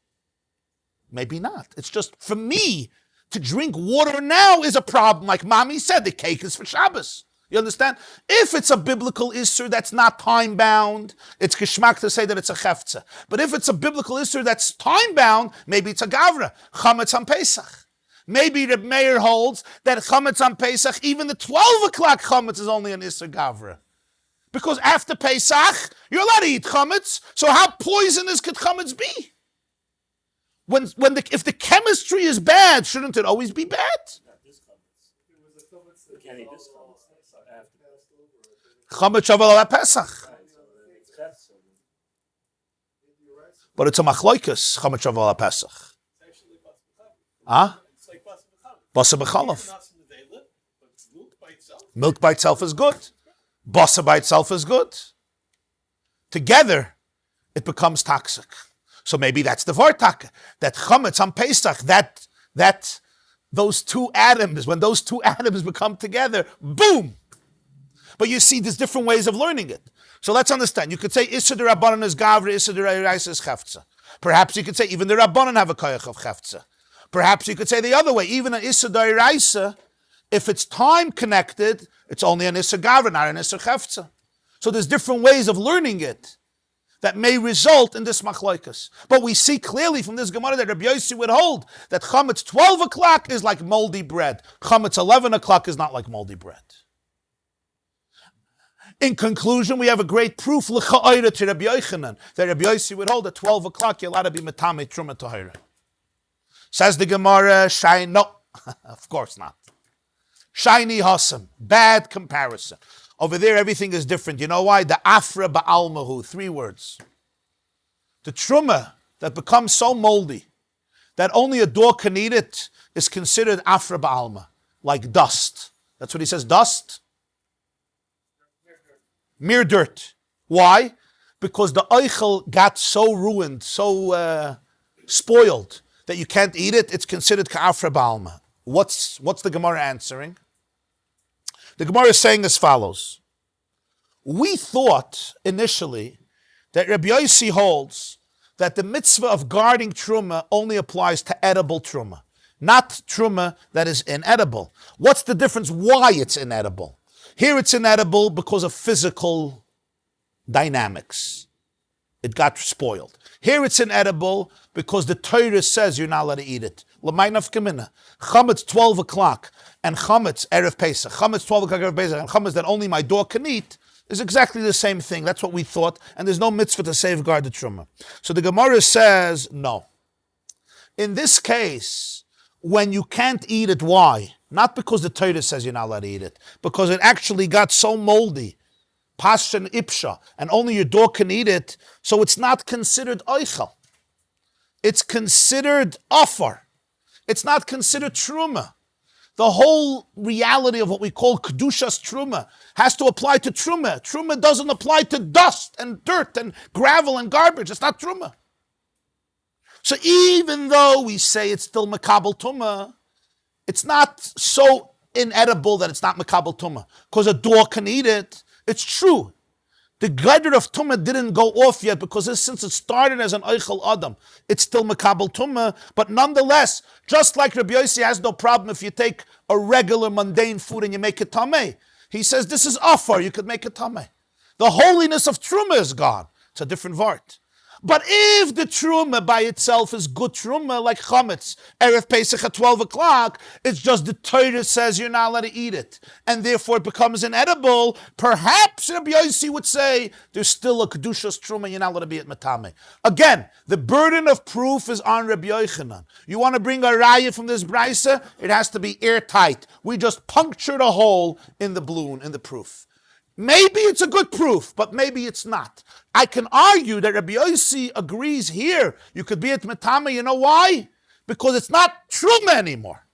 Maybe not. It's just, for me, to drink water now is a problem. Like Mami said, the cake is for Shabbos. You understand? If it's a biblical Isser that's not time-bound, it's kishmak to say that it's a Cheftza. But if it's a biblical Isser that's time-bound, maybe it's a Gavra, Chametz on Pesach. Maybe Reb Meir holds that Chametz on Pesach, even the 12 o'clock Chametz is only an Isser Gavra. Because after Pesach, you're allowed to eat Chametz, so how poisonous could Chametz be? If the chemistry is bad, shouldn't it always be bad? Chametz Shavuot Pesach. But it's a machloikas, Chametz Shavuot Pesach. Huh? Basa b'chalav. Milk by itself is good. Basa by itself is good. Together, it becomes toxic. So maybe that's the vortak. That chametz on Pesach, that those two atoms, when those two atoms become together, boom! But you see, there's different ways of learning it. So let's understand. You could say, Issa de Rabbanan is Gavra, Issa de Reisa is Cheftza. Perhaps you could say, even the Rabbanan have a koyach of Cheftza. Perhaps you could say the other way. Even an Issa de Reisa, if it's time connected, it's only an Issa Gavra, not an Issa Cheftza. So there's different ways of learning it that may result in this machloikas. But we see clearly from this Gemarah that Rabbi Yosi would hold that chametz 12 o'clock is like moldy bread. Chametz 11 o'clock is not like moldy bread. In conclusion, we have a great proof l'cha'ayra to Rabbi Yochanan that Rabbi Yosi would hold at 12 o'clock you're allowed to be metame truma tahira. Says the Gemara, shiny, no, of course not. Shiny hasam, bad comparison. Over there, everything is different. You know why? The afra ba'almahu, 3 words. The truma that becomes so moldy that only a dog can eat it is considered afra ba'alma. like dust. That's what he says, dust. Mere dirt. Why? Because the oichel got so ruined, so spoiled, that you can't eat it. It's considered ka'afra ba'alma. What's the Gemara answering? The Gemara is saying as follows. We thought initially that Rabbi Yosi holds that the mitzvah of guarding truma only applies to edible truma, not truma that is inedible. What's the difference? Why it's inedible? Here it's inedible because of physical dynamics. It got spoiled. Here it's inedible because the Torah says you're not allowed to eat it. Chametz 12 o'clock and chametz Erev Pesach. Chametz 12 o'clock Erev Pesach and chametz that only my dog can eat is exactly the same thing. That's what we thought. And there's no mitzvah to safeguard the truma. So the Gemara says, no. In this case, when you can't eat it, why? Not because the Torah says you're not allowed to eat it. Because it actually got so moldy. Pasha and ipsha. And only your dog can eat it. So it's not considered oichel. It's considered offer. It's not considered truma. The whole reality of what we call kedushas truma has to apply to truma. Truma doesn't apply to dust and dirt and gravel and garbage. It's not truma. So even though we say it's still makabel tuma, it's not so inedible that it's not makabel tuma. Because a dog can eat it. It's true. The glider of Tumah didn't go off yet because since it started as an Eichel Adam, it's still Makabel Tumah. But nonetheless, just like Rabbi Yosi has no problem if you take a regular mundane food and you make it Tameh. He says this is Afar, you could make it Tameh. The holiness of Truma is gone. It's a different vart. But if the Terumah by itself is good Terumah, like Chametz, Erev Pesach at 12 o'clock, it's just the Torah says you're not allowed to eat it. And therefore it becomes inedible. Perhaps Rabbi Yosi would say there's still a Kedushas Terumah, you're not allowed to be at Matame. Again, the burden of proof is on Rabbi Yochanan. You want to bring a raya from this brisa, it has to be airtight. We just punctured a hole in the balloon, in the proof. Maybe it's a good proof, but maybe it's not. I can argue that Rabbi Yosi agrees here. You could be at Metame, you know why? Because it's not Truma anymore.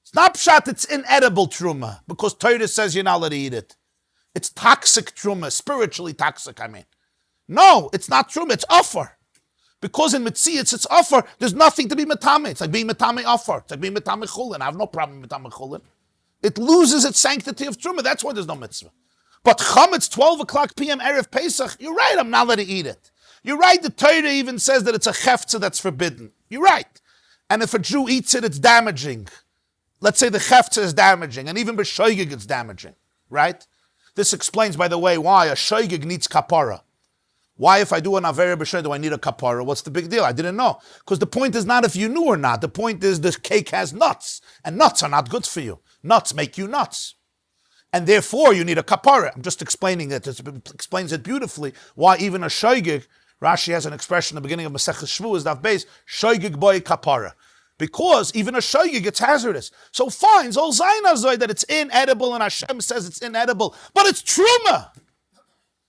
It's not Pshat, it's inedible Truma, because Torah says you're not allowed to eat it. It's toxic Truma, spiritually toxic, I mean. No, it's not Truma, it's Offer. Because in Metzias it's Offer, there's nothing to be Metame. It's like being Metame Offer. It's like being Metame Chulin. I have no problem with Metame Chulin. It loses its sanctity of Truma. That's why there's no mitzvah. But Chametz, 12 o'clock p.m. Erev Pesach, you're right, I'm not allowed to eat it. You're right, the Torah even says that it's a Cheftza that's forbidden. You're right. And if a Jew eats it, it's damaging. Let's say the Cheftza is damaging, and even b'shoigig it's damaging, right? This explains, by the way, why a shoigig needs kapara. Why, if I do an avera b'shoigig, do I need a kapara? What's the big deal? I didn't know. Because the point is not if you knew or not. The point is the cake has nuts, and nuts are not good for you. Nuts make you nuts. And therefore, you need a kapara. I'm just explaining it. It explains it beautifully. Why even a shoigig, Rashi has an expression at the beginning of Masechah Shvuas, Daf Beis, shoigig boy kapara. Because even a shoigig, it's hazardous. So fine, Zol Zainazoy that it's inedible and Hashem says it's inedible. But it's truma.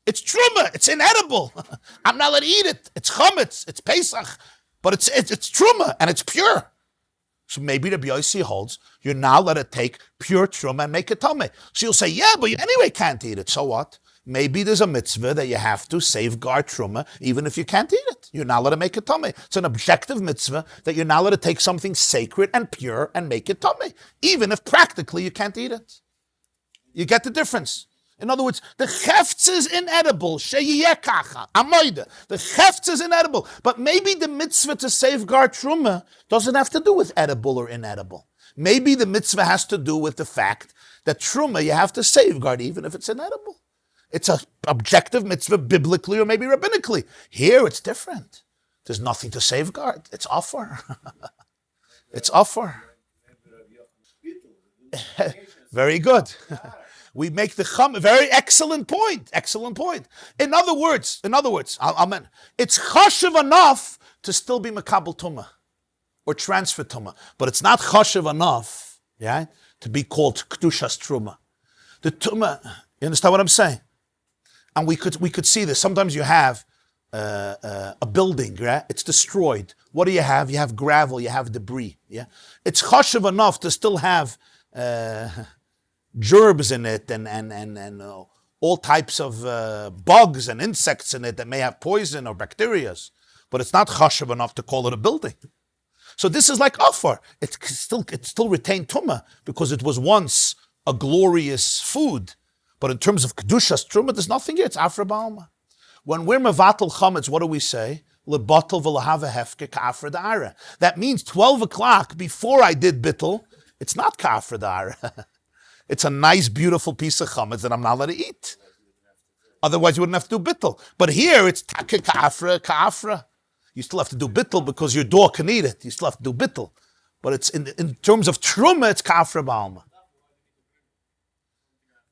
It's truma. It's inedible. I'm not allowed to eat it. It's chametz. It's Pesach. But it's truma and it's pure. So maybe Rabbi Yosi holds you're now allowed to take pure truma and make it tameh. So you'll say, yeah, but you anyway can't eat it. So what? Maybe there's a mitzvah that you have to safeguard truma even if you can't eat it. You're not allowed to make it tameh. It's an objective mitzvah that you're not allowed to take something sacred and pure and make it tameh, even if practically you can't eat it. You get the difference? In other words, the Cheftza is inedible. Sheyiyeh kacha. Amoida. The Cheftza is inedible. But maybe the mitzvah to safeguard truma doesn't have to do with edible or inedible. Maybe the mitzvah has to do with the fact that truma you have to safeguard even if it's inedible. It's an objective mitzvah biblically or maybe rabbinically. Here it's different. There's nothing to safeguard. It's offer. It's offer. Very good. We make the chum, very excellent point. Excellent point. In other words, amen. It's chashiv enough to still be makabel tumah or transfer tumah, but it's not chashiv enough, yeah, to be called kedushas truma. The tumah, you understand what I'm saying? And we could see this. Sometimes you have a building, right? It's destroyed. What do you have? You have gravel. You have debris. Yeah, it's chashiv enough to still have gerbs in it and all types of bugs and insects in it that may have poison or bacteria, but it's not chashav enough to call it a building. So this is like offer. It still retained tumah because it was once a glorious food. But in terms of kedushas truma, there's nothing here. It's afra ba'alma. When we're mevatel chametz, what do we say? Lebatel v'lahava hefke ka'afra da'ara. That means 12 o'clock before I did bittel, it's not ka'afra da'ara. It's a nice, beautiful piece of chametz that I'm not allowed to eat. Otherwise, you wouldn't have to do bittel. But here, it's take ka'afra. You still have to do bittel because your dog can eat it. You still have to do bittel. But it's in terms of truma, it's ka'afra ba'alma.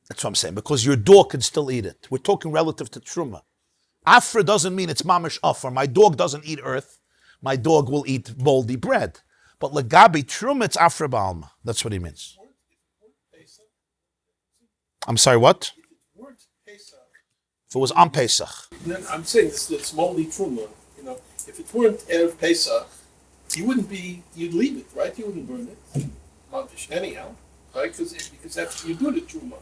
That's what I'm saying, because your dog can still eat it. We're talking relative to truma. Afra doesn't mean it's mamish offer. My dog doesn't eat earth. My dog will eat moldy bread. But legabi truma, it's afra ba'alma. That's what he means. I'm sorry, what? If it was on Pesach. I'm saying it's moldy truma. If it weren't Erev Pesach, you'd leave it, right? You wouldn't burn it. Anyhow, right? Because that's you do the truma.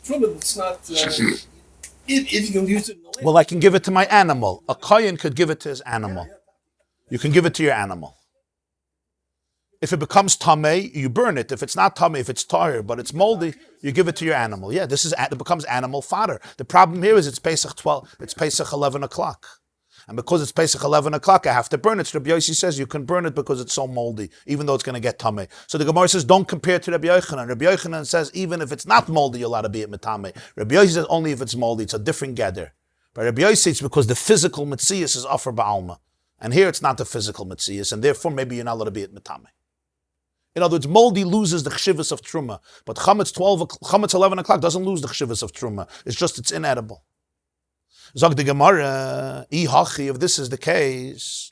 Truma, it's not. If you can use it in the land. Well, I can give it to my animal. A kohen could give it to his animal. You can give it to your animal. If it becomes tamei, you burn it. If it's not tamei, if it's tired, but it's moldy, you give it to your animal. Yeah, it becomes animal fodder. The problem here is it's Pesach 12. It's Pesach 11 o'clock. And because it's Pesach 11 o'clock, I have to burn it. So Rabbi Yosi says you can burn it because it's so moldy, even though it's going to get tamei. So the Gemarah says don't compare it to Rabbi Yochanan. Rabbi Yochanan says even if it's not moldy, you're allowed to be it metamei. Rabbi Yosi says only if it's moldy. It's a different gather. But Rabbi Yosi it's because the physical metzias is offer ba'alma. And here it's not the physical metzias, and therefore maybe you're not allowed to be it metamei. In other words, moldy loses the chshivas of truma. But chametz 11 o'clock doesn't lose the chshivas of truma. It's just it's inedible. Zog the Gemarah, if this is the case,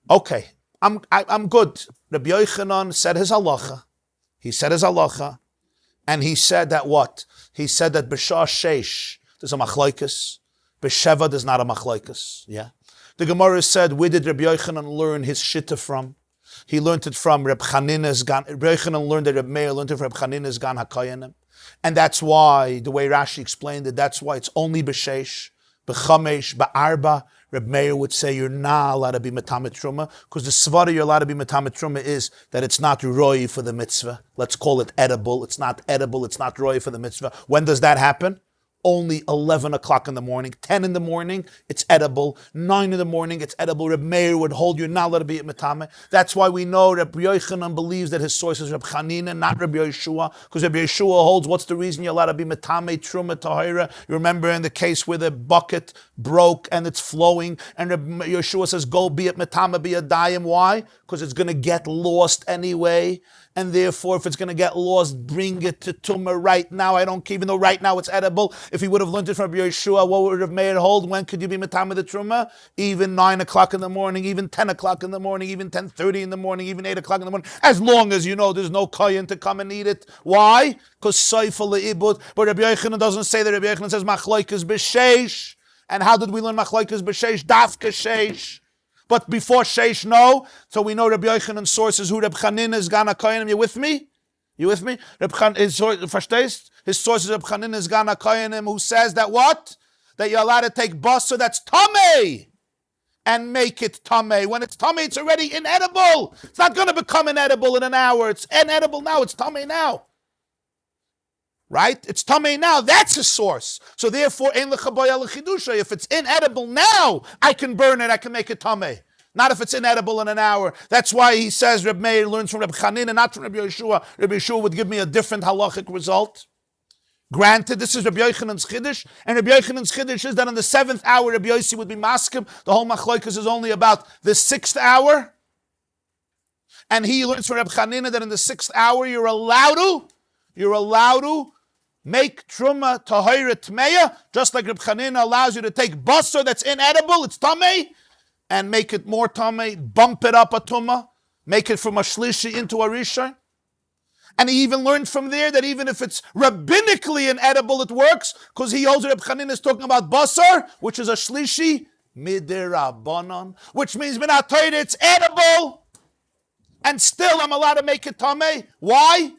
okay, I'm good. Rabbi Yochanan said his halacha. He said his halacha, and he said that what? He said that b'shah sheish there's a machlokes, b'sheva there's not a machlokes. Yeah, the Gemarah said where did Rabbi Yochanan learn his shitta from? He learned it from Reb Chanina's gan. Rabbi Yochanan learned that Reb Meir learned it from Reb Chanina's gan hakoyanim, and that's why the way Rashi explained it, that's why it's only b'sheish. B'chamesh, b'arba, Reb Meir would say you're not allowed to be metamet truma, because the svara you're allowed to be metamet truma is that it's not roi for the mitzvah. Let's call it edible. It's not edible. It's not roi for the mitzvah. When does that happen? Only 11 o'clock in the morning, 10 in the morning, it's edible. 9 in the morning, it's edible. Reb Meir would hold you not allowed to be at metame. That's why we know Reb Yochanan believes that his source is Reb Chanina, not Reb Yeshua, because Reb Yeshua holds what's the reason you're allowed to be metame, truma, tahira. You remember in the case where the bucket broke and it's flowing, and Reb Yeshua says, go be at metame, be a dayim. Why? Because it's going to get lost anyway. And therefore, if it's going to get lost, bring it to Tumah right now. I don't care, even though right now it's edible. If he would have learned it from Yeshua, what would have Meir hold? When could you be Matama the Truma? Even 9 o'clock in the morning, even 10 o'clock in the morning, even 10:30 in the morning, even 8 o'clock in the morning. As long as you know there's no kohen to come and eat it. Why? Because Seifel le'ibud. But Rabbi Yochanan doesn't say that. Rabbi Yochanan says Machloikas b'sheish. And how did we learn Machloikas b'sheish? Dafka sheish. But before Sheish, no. So we know Rabbi Yochanan's sources who Reb Chanina is Gana Koyanim. You with me? You with me? His sources Reb Chanina is Gana Koyanim, who says that what? That you're allowed to take basar that's tamei and make it tamei. When it's tamei, it's already inedible. It's not going to become inedible in an hour. It's inedible now. It's tamei now. Right? It's tamei now. That's his source. So therefore, if it's inedible now, I can burn it. I can make it tamei. Not if it's inedible in an hour. That's why he says Reb Meir learns from Reb Chanina, not from Reb Yeshua. Reb Yeshua would give me a different halachic result. Granted, this is Reb Yochanan's chiddush, and Reb Yochanan's chiddush is that on the 7th hour, Reb Yosi would be maskim. The whole machloikas is only about the 6th hour. And he learns from Reb Chanina that in the 6th hour, you're allowed to make truma tahira tmeya, just like Reb Chanina allows you to take basar that's inedible, it's tamei, and make it more tamei, bump it up a tumah, make it from a shlishi into a rishon. And he even learned from there that even if it's rabbinically inedible, it works, because he holds Reb Chanina is talking about basar, which is a shlishi midirabanan, which means minat Torah it's edible, and still I'm allowed to make it tamei. Why?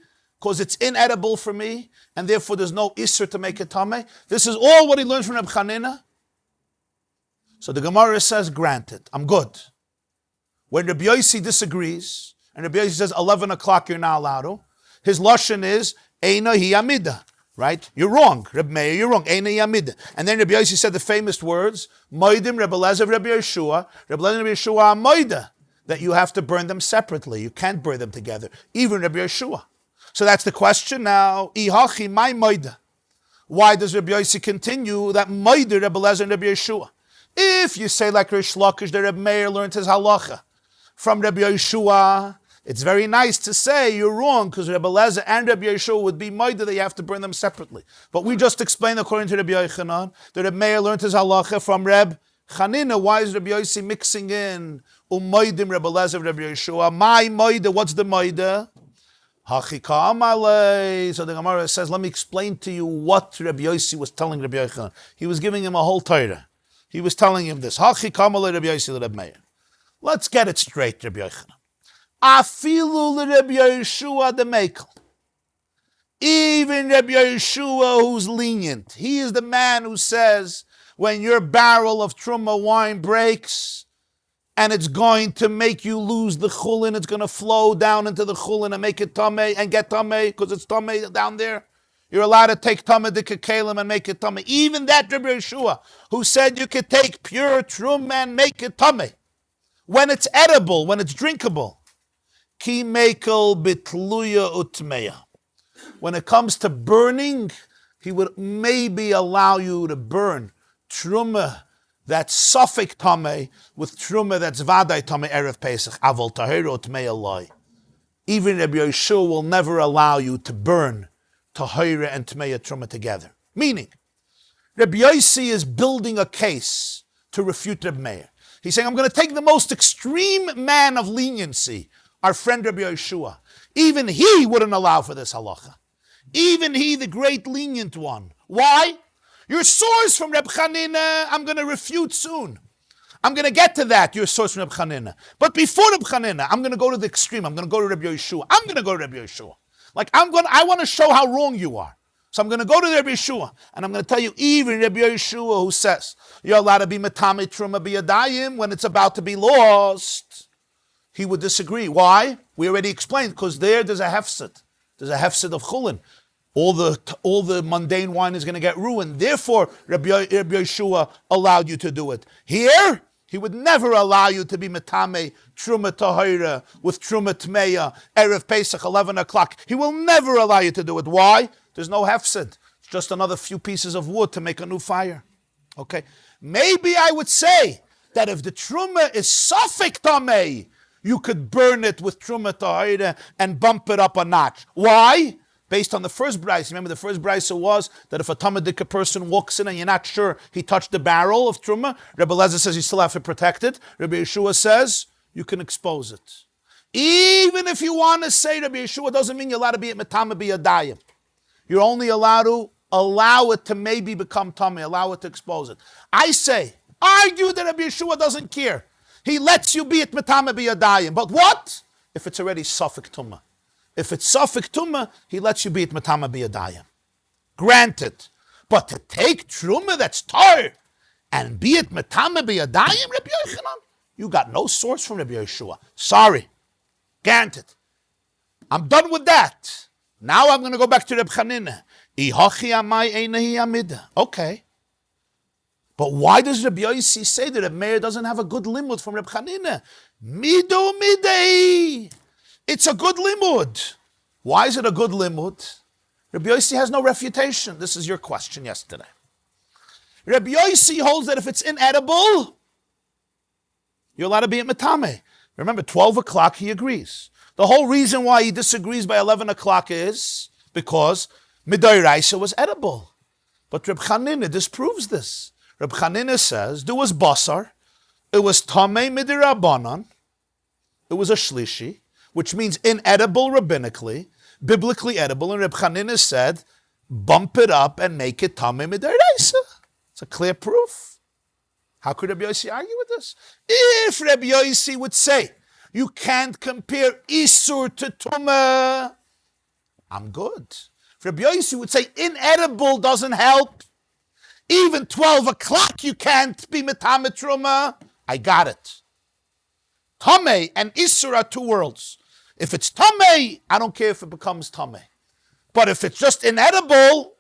because it's inedible for me, and therefore there's no isser to make it tameh. This is all what he learned from Reb Chanina. So the Gemara says, granted, I'm good. When Rabbi Yosi disagrees, and Rabbi Yosi says 11 o'clock you're not allowed to, his lashon is Eina hi amida, right? You're wrong, Reb Meir, you're wrong. Eina hi amida. And then Rabbi Yosi said the famous words, Moidim Reb Elazar Rabbi Yeshua, Reb Elazar Rabbi Yeshua Moida, that you have to burn them separately. You can't burn them together, even Rabbi Yeshua. So that's the question now. Ihachi my Moida. Why does Rabbi Yosi continue that Moida Reb Elazar and Rabbi Yeshua? If you say like Rish Lakish that Reb Meir learned his halacha from Rabbi Yeshua, it's very nice to say you're wrong because Rabbi Elazar and Rabbi Yeshua would be moida that you have to burn them separately. But we just explained according to Rabbi Yochanan that Rabbi Meir learned his halacha from Reb Chanina. Why is Rabbi Yosi mixing in umoidim Rabbi Elazar Rabbi Yeshua? My moida, what's the moida? Hachika amalei. So the Gemara says, let me explain to you what Rabbi Yosi was telling Rabbi Yochanan. He was giving him a whole Torah. He was telling him this. Hachika amalei Rabbi Yosi Rabbi Meir. Let's get it straight, Rabbi Yochanan. Afilu Rabbi Yeshua the Mekel. Even Rabbi Yeshua, who's lenient, he is the man who says when your barrel of Terumah wine breaks and it's going to make you lose the chulin, it's going to flow down into the chulin and make it tameh and get tameh because it's tameh down there. You're allowed to take tameh de kekalim and make it tameh. Even that Rabbi Yeshua, who said you could take pure Terumah and make it tameh when it's edible, when it's drinkable. Ki mekel bitluya utmeya. When it comes to burning, he would maybe allow you to burn Terumah that's suffik tameh with Terumah that's vaday tameh erev Pesach. Aval tahira utmeya loy. Even Rabbi Yeshua will never allow you to burn tahira and tmeya Terumah together. Meaning, Rabbi Yosi is building a case to refute Rabbi Meir. He's saying, I'm going to take the most extreme man of leniency, our friend Rabbi Yeshua. Even he wouldn't allow for this halacha. Even he, the great lenient one. Why? Your source from Reb Chanina, I'm going to refute soon. I'm going to get to that, your source from Reb Chanina. But before Reb Chanina, I'm going to go to the extreme. I'm going to go to Rabbi Yeshua. I'm going to go to Rabbi Yeshua. I want to show how wrong you are. So I'm going to go to Rabbi Yeshua, and I'm going to tell you, even Rabbi Yeshua, who says you're allowed to be metame Terumah biyadayim when it's about to be lost, he would disagree. Why? We already explained, because there's a hefset. There's a hefset of chulin. All the mundane wine is going to get ruined. Therefore, Rabbi Yeshua allowed you to do it. Here, he would never allow you to be metame Terumah tahira with Terumah tmeya erev Pesach 11 o'clock. He will never allow you to do it. Why? There's no hefset. It's just another few pieces of wood to make a new fire. Okay? Maybe I would say that if the Terumah is suffik tameh, you could burn it with Terumah tahira and bump it up a notch. Why? Based on the first brayso. Remember the first brayso was that if a Talmudic person walks in and you're not sure he touched the barrel of Terumah, Rabbi Elazar says you still have to protect it. Rabbi Yeshua says you can expose it. Even if you want to say Rabbi Yeshua doesn't mean you're allowed to be at metame biyadayim. You're only allowed to allow it to maybe become tummy, allow it to expose it. I say, argue that Rabbi Yeshua doesn't care. He lets you be at metame biyadayim. But what? If it's already suffik tumah. If it's suffik tumah, he lets you be at metame biyadayim. Granted. But to take Terumah that's tar and be at metame biyadayim, Rabbi Yochanan, you got no source from Rabbi Yeshua. Sorry. Granted. I'm done with that. Now I'm going to go back to Reb Chanina. Okay. But why does Rabbi Yosi say that Meir doesn't have a good limud from Reb Chanina? Midu midei. It's a good limud. Why is it a good limud? Rabbi Yosi has no refutation. This is your question yesterday. Rabbi Yosi holds that if it's inedible, you're allowed to be at metame. Remember, 12 o'clock he agrees. The whole reason why he disagrees by 11 o'clock is because Midairaisa was edible. But Reb Chanina disproves this. Reb Chanina says there was basar, it was tamei midirabanan, it was a shlishi, which means inedible rabbinically, biblically edible, and Reb Chanina said, bump it up and make it tamei midairaisa. It's a clear proof. How could Rabbi Yosi argue with this? If Rabbi Yosi would say, you can't compare Isur to Tumah, I'm good. Rabbi Yosi would say inedible doesn't help. Even 12 o'clock you can't be metame truma. I got it. Tameh and Isur are two worlds. If it's tameh, I don't care if it becomes tameh. But if it's just inedible,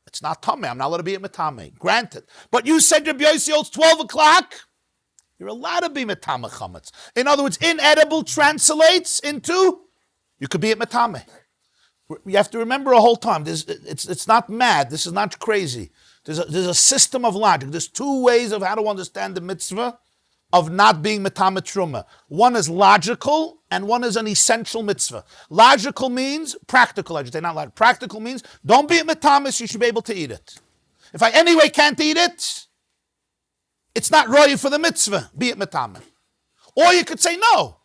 it's not tameh. I'm not allowed to be at metame. Granted. But you said Rabbi Yosi holds 12 o'clock. You're allowed to be metame chametz. In other words, inedible translates into you could be at metame. You have to remember a whole time. It's not mad. This is not crazy. There's a system of logic. There's two ways of how to understand the mitzvah of not being metame truma. One is logical and one is an essential mitzvah. Logical means practical. I should say not logical. Practical means don't be at metamis. You should be able to eat it. If I anyway can't eat it, it's not roy for the mitzvah. Be at metame. Or you could say no.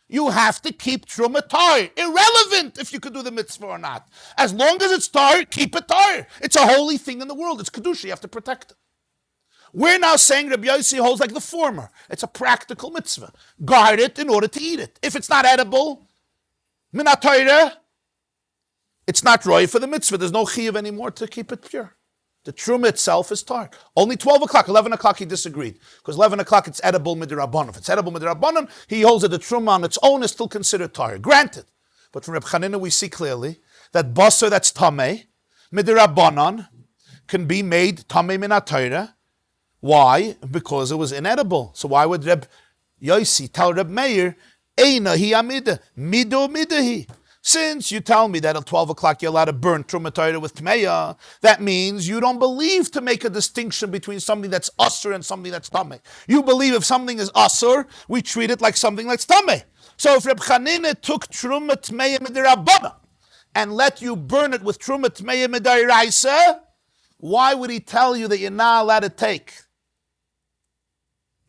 You have to keep truma tar. Irrelevant if you could do the mitzvah or not. As long as it's tar, keep it tar. It's a holy thing in the world. It's kedusha. You have to protect it. We're now saying Rabbi Yosi holds like the former. It's a practical mitzvah. Guard it in order to eat it. If it's not edible, minat Torah, it's not roy for the mitzvah. There's no chiyuv anymore to keep it pure. The truma itself is tar. Only 12 o'clock, 11 o'clock he disagreed. Because 11 o'clock it's edible midirabbanan. If it's edible midirabbanan, he holds that the truma on its own is still considered tar. Granted. But from Reb Chanina we see clearly that basar that's tameh, midirabbanan, can be made tameh minat Torah. Why? Because it was inedible. So why would Reb Yosi tell Reb Meir, Eina hi amida, mido midahi? Since you tell me that at 12 o'clock you're allowed to burn Terumah Torah with Tmeya, that means you don't believe to make a distinction between something that's Asur and something that's Tameh. You believe if something is Asur, we treat it like something that's Tameh. So if Reb Chanina took Terumah Tmeya Midirabana and let you burn it with Terumah Tmeya Midiraisa, why would he tell you that you're not allowed to take?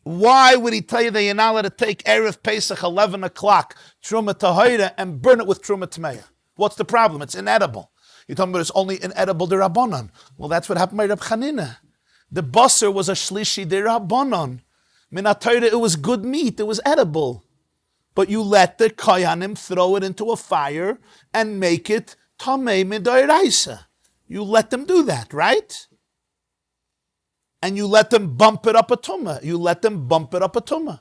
Why would he tell you that you're not allowed to take Erev Pesach 11 o'clock, Terumah Tahira, and burn it with Terumah Tmeya? What's the problem? It's inedible. You're talking about it's only inedible derabanan. Well, that's what happened by Reb Chanina. The basar was a shlishi derabanan. Minat Torah, it was good meat. It was edible. But you let the koyanim throw it into a fire and make it tamei midoiraisa. You let them do that, right? And you let them bump it up a tumah. You let them bump it up a tumah.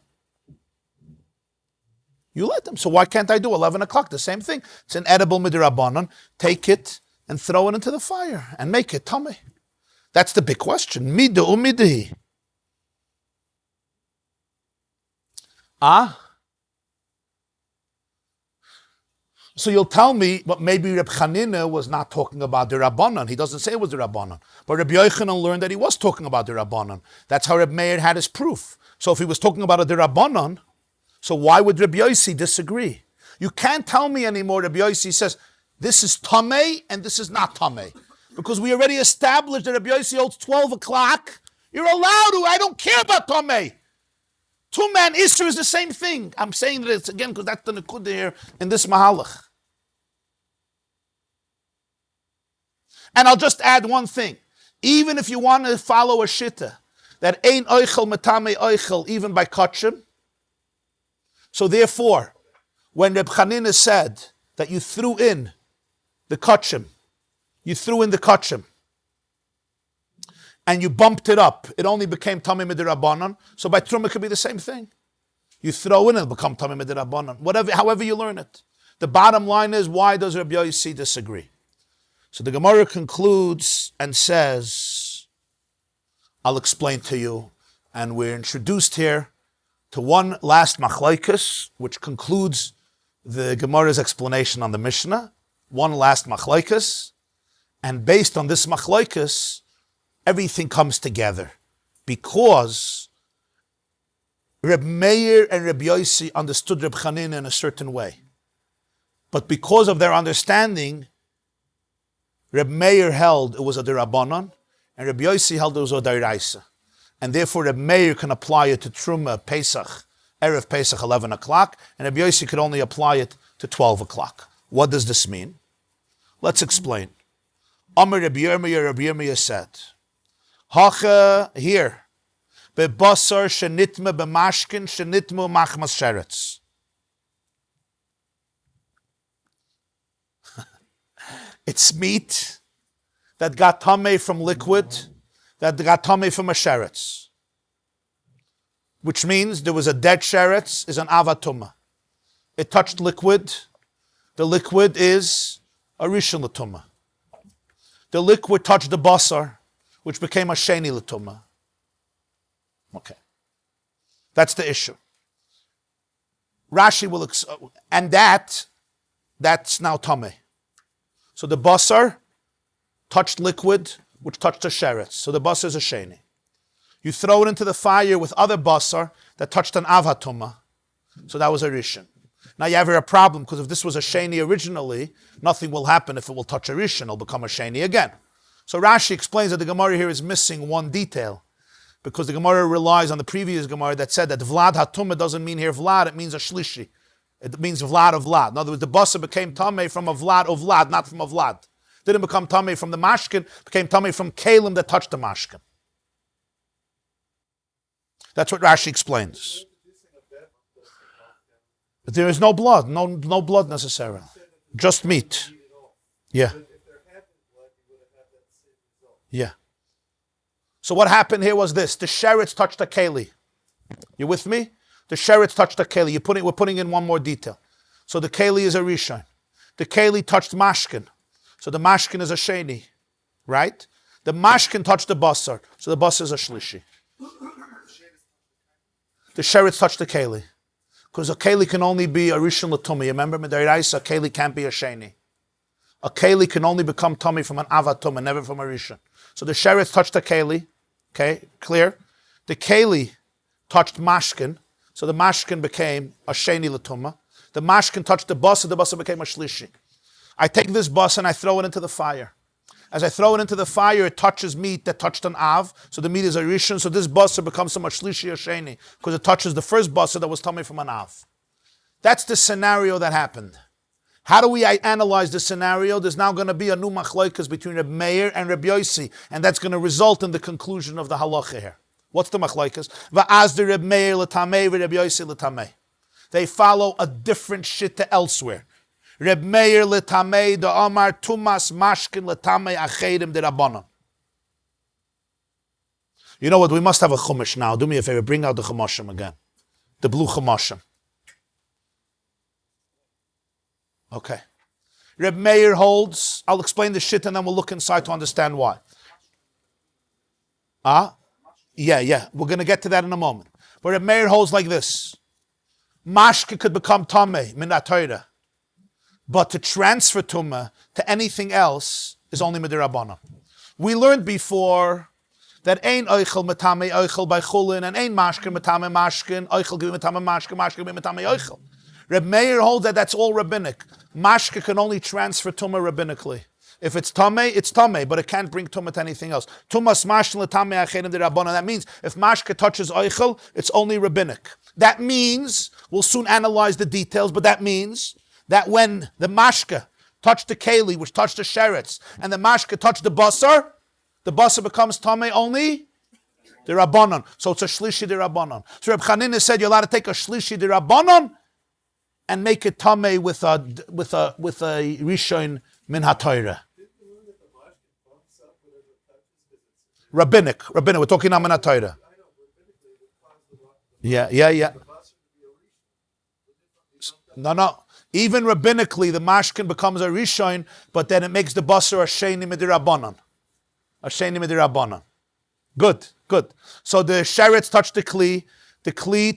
You let them. So why can't I do 11 o'clock? The same thing. It's an edible midirabbanan. Take it and throw it into the fire and make it tameh. That's the big question. Midu umidihi. So you'll tell me, but maybe Reb Chanina was not talking about the Rabbanan. He doesn't say it was the Rabbanan. But Rabbi Yochanan learned that he was talking about the Rabbanan. That's how Reb Meir had his proof. So if he was talking about a Rabbanan, so why would Rabbi Yosi disagree? You can't tell me anymore, Rabbi Yosi says, this is Tameh and this is not Tameh. Because we already established that Rabbi Yosi holds 12 o'clock. You're allowed to. I don't care about Tameh. Tumah and Isser is the same thing. I'm saying that it's again because that's the Nekudah here in this Mahalach. And I'll just add one thing. Even if you want to follow a shitta, that ain't oichel metame oichel, even by kachim. So therefore, when Reb Chanina said that you threw in the kachim, and you bumped it up, it only became tamei midirabbanan. So by truma it could be the same thing. You throw in, it'll become tamei midirabbanan. Whatever, however you learn it. The bottom line is, why does Rabbi Yosi disagree? So the Gemara concludes and says, I'll explain to you, and we're introduced here to one last machlokes, which concludes the Gemara's explanation on the Mishnah. One last machlokes, and based on this machlokes, everything comes together, because Reb Meir and Reb Yosi understood Reb Chanina in a certain way. But because of their understanding, Reb Meir held it was a derabanan, and Reb Yosi held it was a deraisa. And therefore Reb Meir can apply it to Terumah Pesach, Erev Pesach 11 o'clock, and Reb Yosi could only apply it to 12 o'clock. What does this mean? Let's explain. Amar Reb Yirmiyah said, Hacha here, bebasar shenitma b'mashkin shenitmu machmas sheretz. It's meat that got tamei from liquid, that got tamei from a sheretz. Which means there was a dead sheretz, is an avatuma. It touched liquid. The liquid is a rishon l'tumah. The liquid touched the basar, which became a sheni l'tumah. Okay. That's the issue. Rashi will, and that's now tamei. So the basar touched liquid, which touched the sheretz. So the basar is a sheni. You throw it into the fire with other basar that touched an avatuma. So that was a rishon. Now you have here a problem, because if this was a sheni originally, nothing will happen if it will touch a rishon. It'll become a sheni again. So Rashi explains that the Gemarah here is missing one detail, because the Gemarah relies on the previous Gemarah that said that Vlad Hatuma doesn't mean here Vlad, it means a shlishi. It means Vlad of Vlad. In other words, the basar became tamei from a Vlad of Vlad, not from a Vlad. Didn't become tamei from the mashkin, became tamei from kalim that touched the mashkin. That's what Rashi explains. There is no blood, no blood necessarily. Just meat. Yeah. Yeah. So what happened here was this. The sheretz touched the keli. You with me? The sheretz touched the keli. We're putting in one more detail. So the keli is a rishon. The keli touched mashkin. So the mashkin is a sheni. Right? The mashkin touched the basar. So the basar is a shlishi. The sheretz touched the keli. Because a keli can only be a rishon l'tumah. Remember, Medairaisa, a keli can't be a sheni. A keli can only become tummy from an avatuma, never from a rishon. So the sheretz touched the keli. Okay, clear? The keli touched mashkin. So the mashkin became a sheni l'tumah. The mashkin touched the basar became a shlishi. I take this bus and I throw it into the fire. As I throw it into the fire, it touches meat that touched an av. So the meat is a rishon. So this basar becomes so much shlishi or sheni because it touches the first basar that was tummy from an av. That's the scenario that happened. How do we analyze the scenario? There's now going to be a new machloikas between Rabbi Meir and Rabbi Yosi, and that's going to result in the conclusion of the halacha here. What's the machloikas? Va'azdi Rabbi Meir l'tamei v'Rabbi Yosi l'tamei. They follow a different shitta elsewhere. Reb Meir l'tamei the Omar tumas mashkin l'tamei achedim de rabbanon. You know what? We must have a chumash now. Do me a favor. Bring out the chumashim again. The blue chumashim. Okay. Reb Meir holds. I'll explain the shit and then we'll look inside to understand why. Yeah. We're going to get to that in a moment. But Reb Meir holds like this. Mashke could become tamei min ha'torah. But to transfer tumah to anything else is only midirabanan. We learned before that ein oichel metame oichel by chulin and ein mashkin metame mashkin oichel give metame mashkin give metame oichel. Reb Meir holds that that's all rabbinic. Mashke can only transfer tumah rabbinically. If it's tamei, it's tamei, but it can't bring tumah to anything else. Tumas mashkin l'tamei achedim de rabbanan. That means if mashke touches oichel, it's only rabbinic. That means we'll soon analyze the details, but that means that when the mashke touched the keli, which touched the sheretz, and the mashke touched the basar becomes tamei only the rabbanon. So it's a shlishi de rabbanon. So Reb Chanina said you're allowed to take a shlishi de rabbanon and make it tamei with a rishon min haTorah. Rabbinic. We're talking now min haTorah. Yeah. No. Even rabbinically, the mashkin becomes a rishon, but then it makes the basar a sheni midirabanan. Good. So the sheretz touched the kli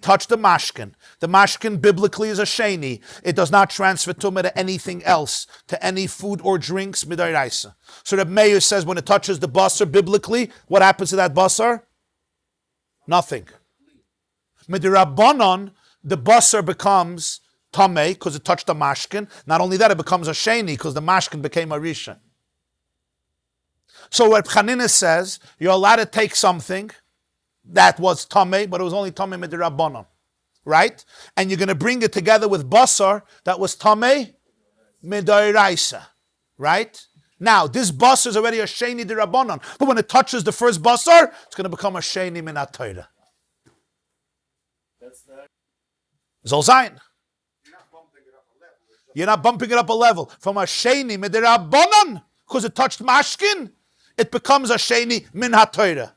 touched the mashkin. The mashkin biblically is a sheni. It does not transfer tumah to anything else, to any food or drinks midiraisa. So Reb Meir says when it touches the basar biblically, what happens to that basar? Nothing. Midirabanan, the basar becomes tamei because it touched the mashkin. Not only that, it becomes a sheni because the mashkin became a rishon. So what Chanina says, you're allowed to take something that was tamei, but it was only tamei midirabbanon, right? And you're going to bring it together with basar that was tamei midoraisa, right? Now this basar is already a sheni dirabbanon, but when it touches the first basar, it's going to become a sheni min haTorah. Zol zayin. You're not bumping it up a level. From a sheni midirabanan, because it touched mashkin, it becomes a sheni min ha-Torah.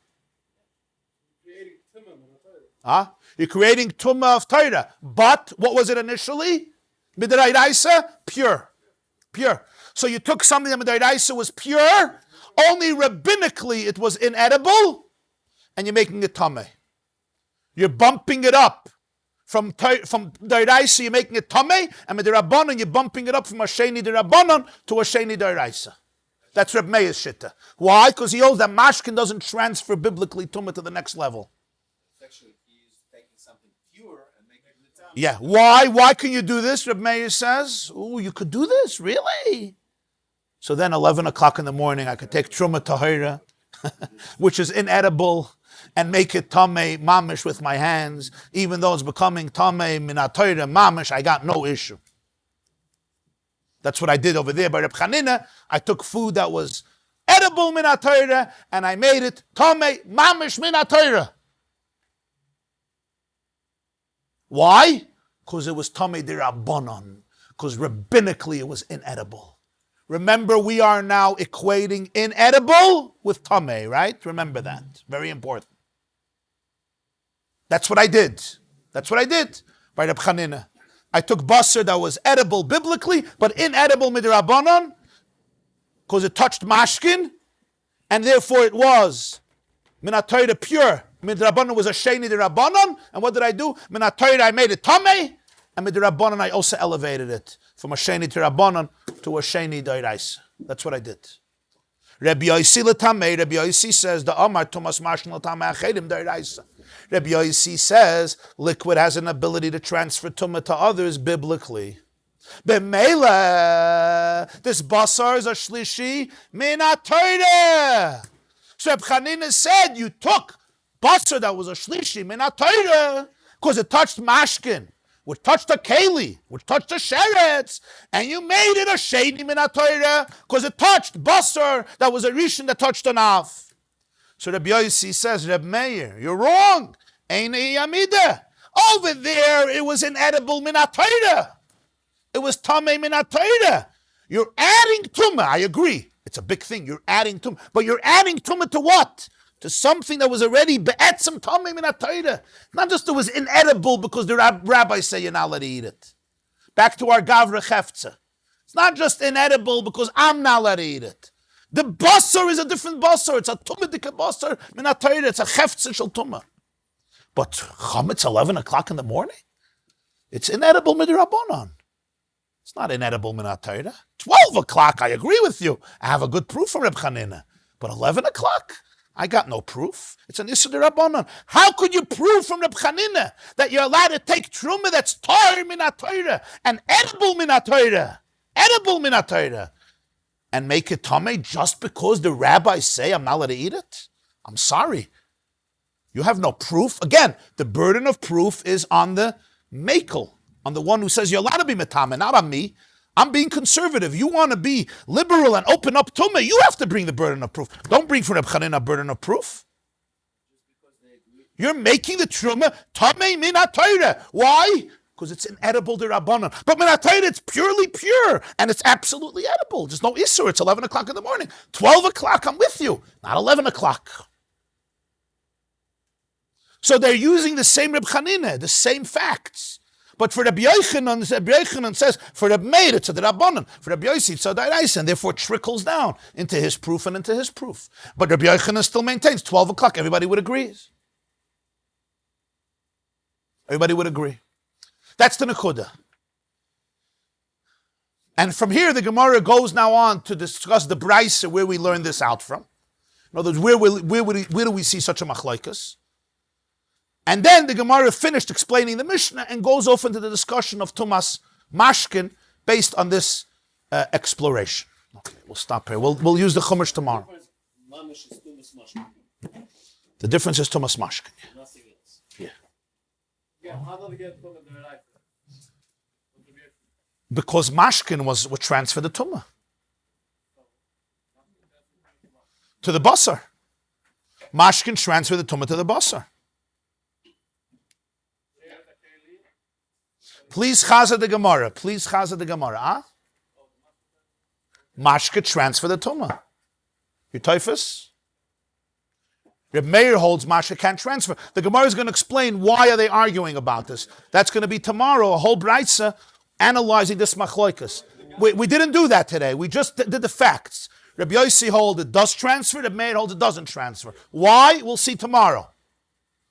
Huh? You're creating tumah of Torah. But what was it initially? Midiraisa, pure. Pure. So you took something that midiraisa was pure, only rabbinically it was inedible, and you're making it tameh. You're bumping it up. From Dairaisa, you're making it tameh, and with the Rabbanon, you're bumping it up from a Sheni Rabbanon to a Sheni Dairaisa. That's Reb Meir's shitta. Why? Because he holds that mashkin doesn't transfer biblically tumah to the next level. Actually, he's taking something pure and making it tameh. Yeah. Why? Why can you do this? Reb Meir says, "Oh, you could do this, really?" So then, 11 o'clock in the morning, I could take Terumah Tahira, which is inedible, and make it tameh mamish with my hands, even though it's becoming tameh min ha-Torah mamish, I got no issue. That's what I did over there by Reb Chanina. I took food that was edible min ha-Torah, and I made it tameh mamish min ha-Torah. Why? Because it was tameh d'Rabbanan. Because rabbinically it was inedible. Remember, we are now equating inedible with tameh, right? Remember that. Very important. That's what I did. That's what I did by Reb Chanina. I took basar that was edible biblically, but inedible midrabanan, because it touched mashkin, and therefore it was min ha-Torah pure. Midrabanan was a sheni d'Rabbanan, and what did I do? Min ha-Torah I made it tameh, and midrabanan I also elevated it from a sheni d'Rabbanan to a sheni d'Oraisa. That's what I did. Rabbi Yosi l'tamei. Rabbi Yosi says the Amar Tumas Mashkin l'tamei achedim d'Oraisa. Rabbi Yosi says liquid has an ability to transfer tumah to others biblically. B'meila, this basar is a shlishi min ha-Torah. So Reb Chanina said you took basar that was a shlishi min ha-Torah because it touched mashkin, which touched a keli, which touched a sheretz, and you made it a sheni min ha-Torah because it touched basar that was a rishon that touched an av. So Rabbi Yosi says, Reb Meir, you're wrong. Einei yamida. Over there, it was inedible min ha-Torah. It was tameh min ha-Torah. You're adding tumah. I agree. It's a big thing. You're adding tumah. But you're adding tumah to what? To something that was already be'etzem tameh min ha-Torah. Not just it was inedible because the rabbis say you're not allowed to eat it. Back to our Gavra Cheftza. It's not just inedible because I'm not allowed to eat it. The basar is a different basar. It's a tumadik basar min ha-Torah. It's a cheftza shel tumah. But chametz 11 o'clock in the morning, it's inedible midrabanan. It's not inedible min ha-Torah. 12 o'clock, I agree with you. I have a good proof from Reb Chanina. But 11 o'clock, I got no proof. It's an issur d'Rabbanan. How could you prove from Reb Chanina that you're allowed to take truma that's tar min ha-Torah and edible min ha-Torah, edible min ha-Torah, and make it tameh just because the rabbis say I'm not allowed to eat it? I'm sorry. You have no proof. Again, the burden of proof is on the makel, on the one who says you're allowed to be metameh, not on me. I'm being conservative. You want to be liberal and open up tumah, you have to bring the burden of proof. Don't bring for Reb Chanina a burden of proof. You're making the truma tameh min ha-Torah. Why? Because it's inedible d'Rabbanan. But min ha-Torah, it's purely pure, and it's absolutely edible. There's no issur. It's 11 o'clock in the morning. 12 o'clock, I'm with you. Not 11 o'clock. So they're using the same Reb Chanina, the same facts. But for Rabbi Yochanan says, for Reb Meir, it's a d'Rabbanan. For Rabbi Yosi, it's a d'Oraisa, and therefore it trickles down into his proof and into his proof. But Rabbi Yochanan still maintains 12 o'clock. Everybody would agree. Everybody would agree. That's the Nekuda. And from here, the Gemara goes now on to discuss the Brisa, where we learn this out from. In other words, where do we see such a machlaikas? And then the Gemara finished explaining the Mishnah and goes off into the discussion of Tumas Mashkin based on this exploration. Okay, we'll stop here. We'll use the Chumash tomorrow. The difference is Tumas Mashkin. Nothing else. Yeah. Yeah, how do we get from the life? Because Mashkin was what transferred the Tumah to the Basar. Mashkin transferred the Tumah to the Basar. Please chaza the Gemarah. Please chaza the Gemarah. Huh? Mashka transfer the Tumah. You typhus? Reb Meir holds Mashka can't transfer. The Gemara is going to explain why are they arguing about this. That's going to be tomorrow, a whole brayso analyzing this machloikas. We didn't do that today. We just did the facts. Rabbi Yosi holds it does transfer. Reb Meir holds it doesn't transfer. Why? We'll see tomorrow.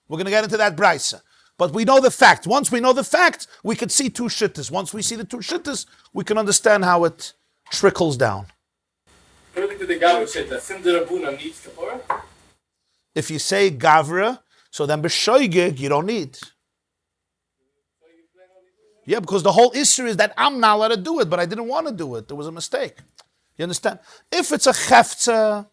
We're going to get into that brayso. But we know the fact. Once we know the fact, we can see two shittas. Once we see the two shittas, we can understand how it trickles down. According to the Gavra said that Sim de Rabuna needs Kapora. If you say Gavra, so then b'shoigig you don't need. Yeah, because the whole issue is that I'm not allowed to do it, but I didn't want to do it. There was a mistake. You understand? If it's a cheftza,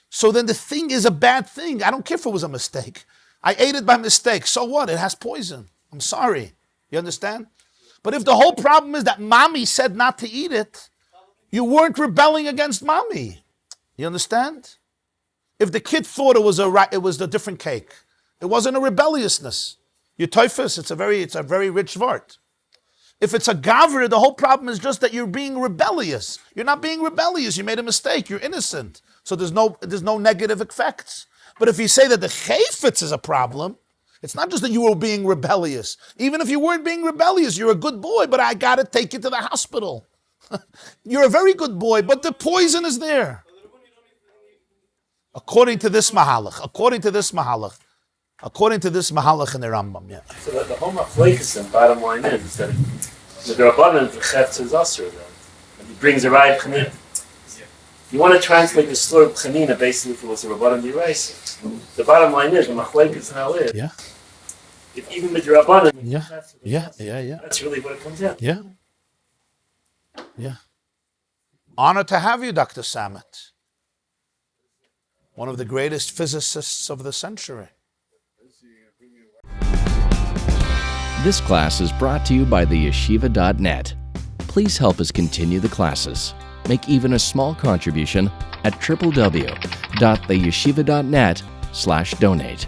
so then the thing is a bad thing. I don't care if it was a mistake. I ate it by mistake. So what? It has poison. I'm sorry. You understand? But if the whole problem is that mommy said not to eat it, you weren't rebelling against mommy. You understand? If the kid thought it was a different cake, it wasn't a rebelliousness. You typhus, it's a very rich vart. If it's a gavra, the whole problem is just that you're being rebellious. You're not being rebellious. You made a mistake. You're innocent. So there's no negative effects. But if you say that the chayfetz is a problem, it's not just that you were being rebellious. Even if you weren't being rebellious, you're a good boy, but I got to take you to the hospital. You're a very good boy, but the poison is there. According to this mahalach in the Rambam, yeah. So the whole machlokas, bottom line is that the Rabbanan the Cheftza is asur, and he brings a raya chanina. You want to translate the story of chanina basically if it was a Rabbanan deraisa. The bottom line is the machlokas now is. Yeah. If even with the Rabbanan, Yeah. that's really what it comes down. Yeah. Honor to have you, Dr. Samet. One of the greatest physicists of the century. This class is brought to you by theyeshiva.net. Please help us continue the classes. Make even a small contribution at www.theyeshiva.net/donate.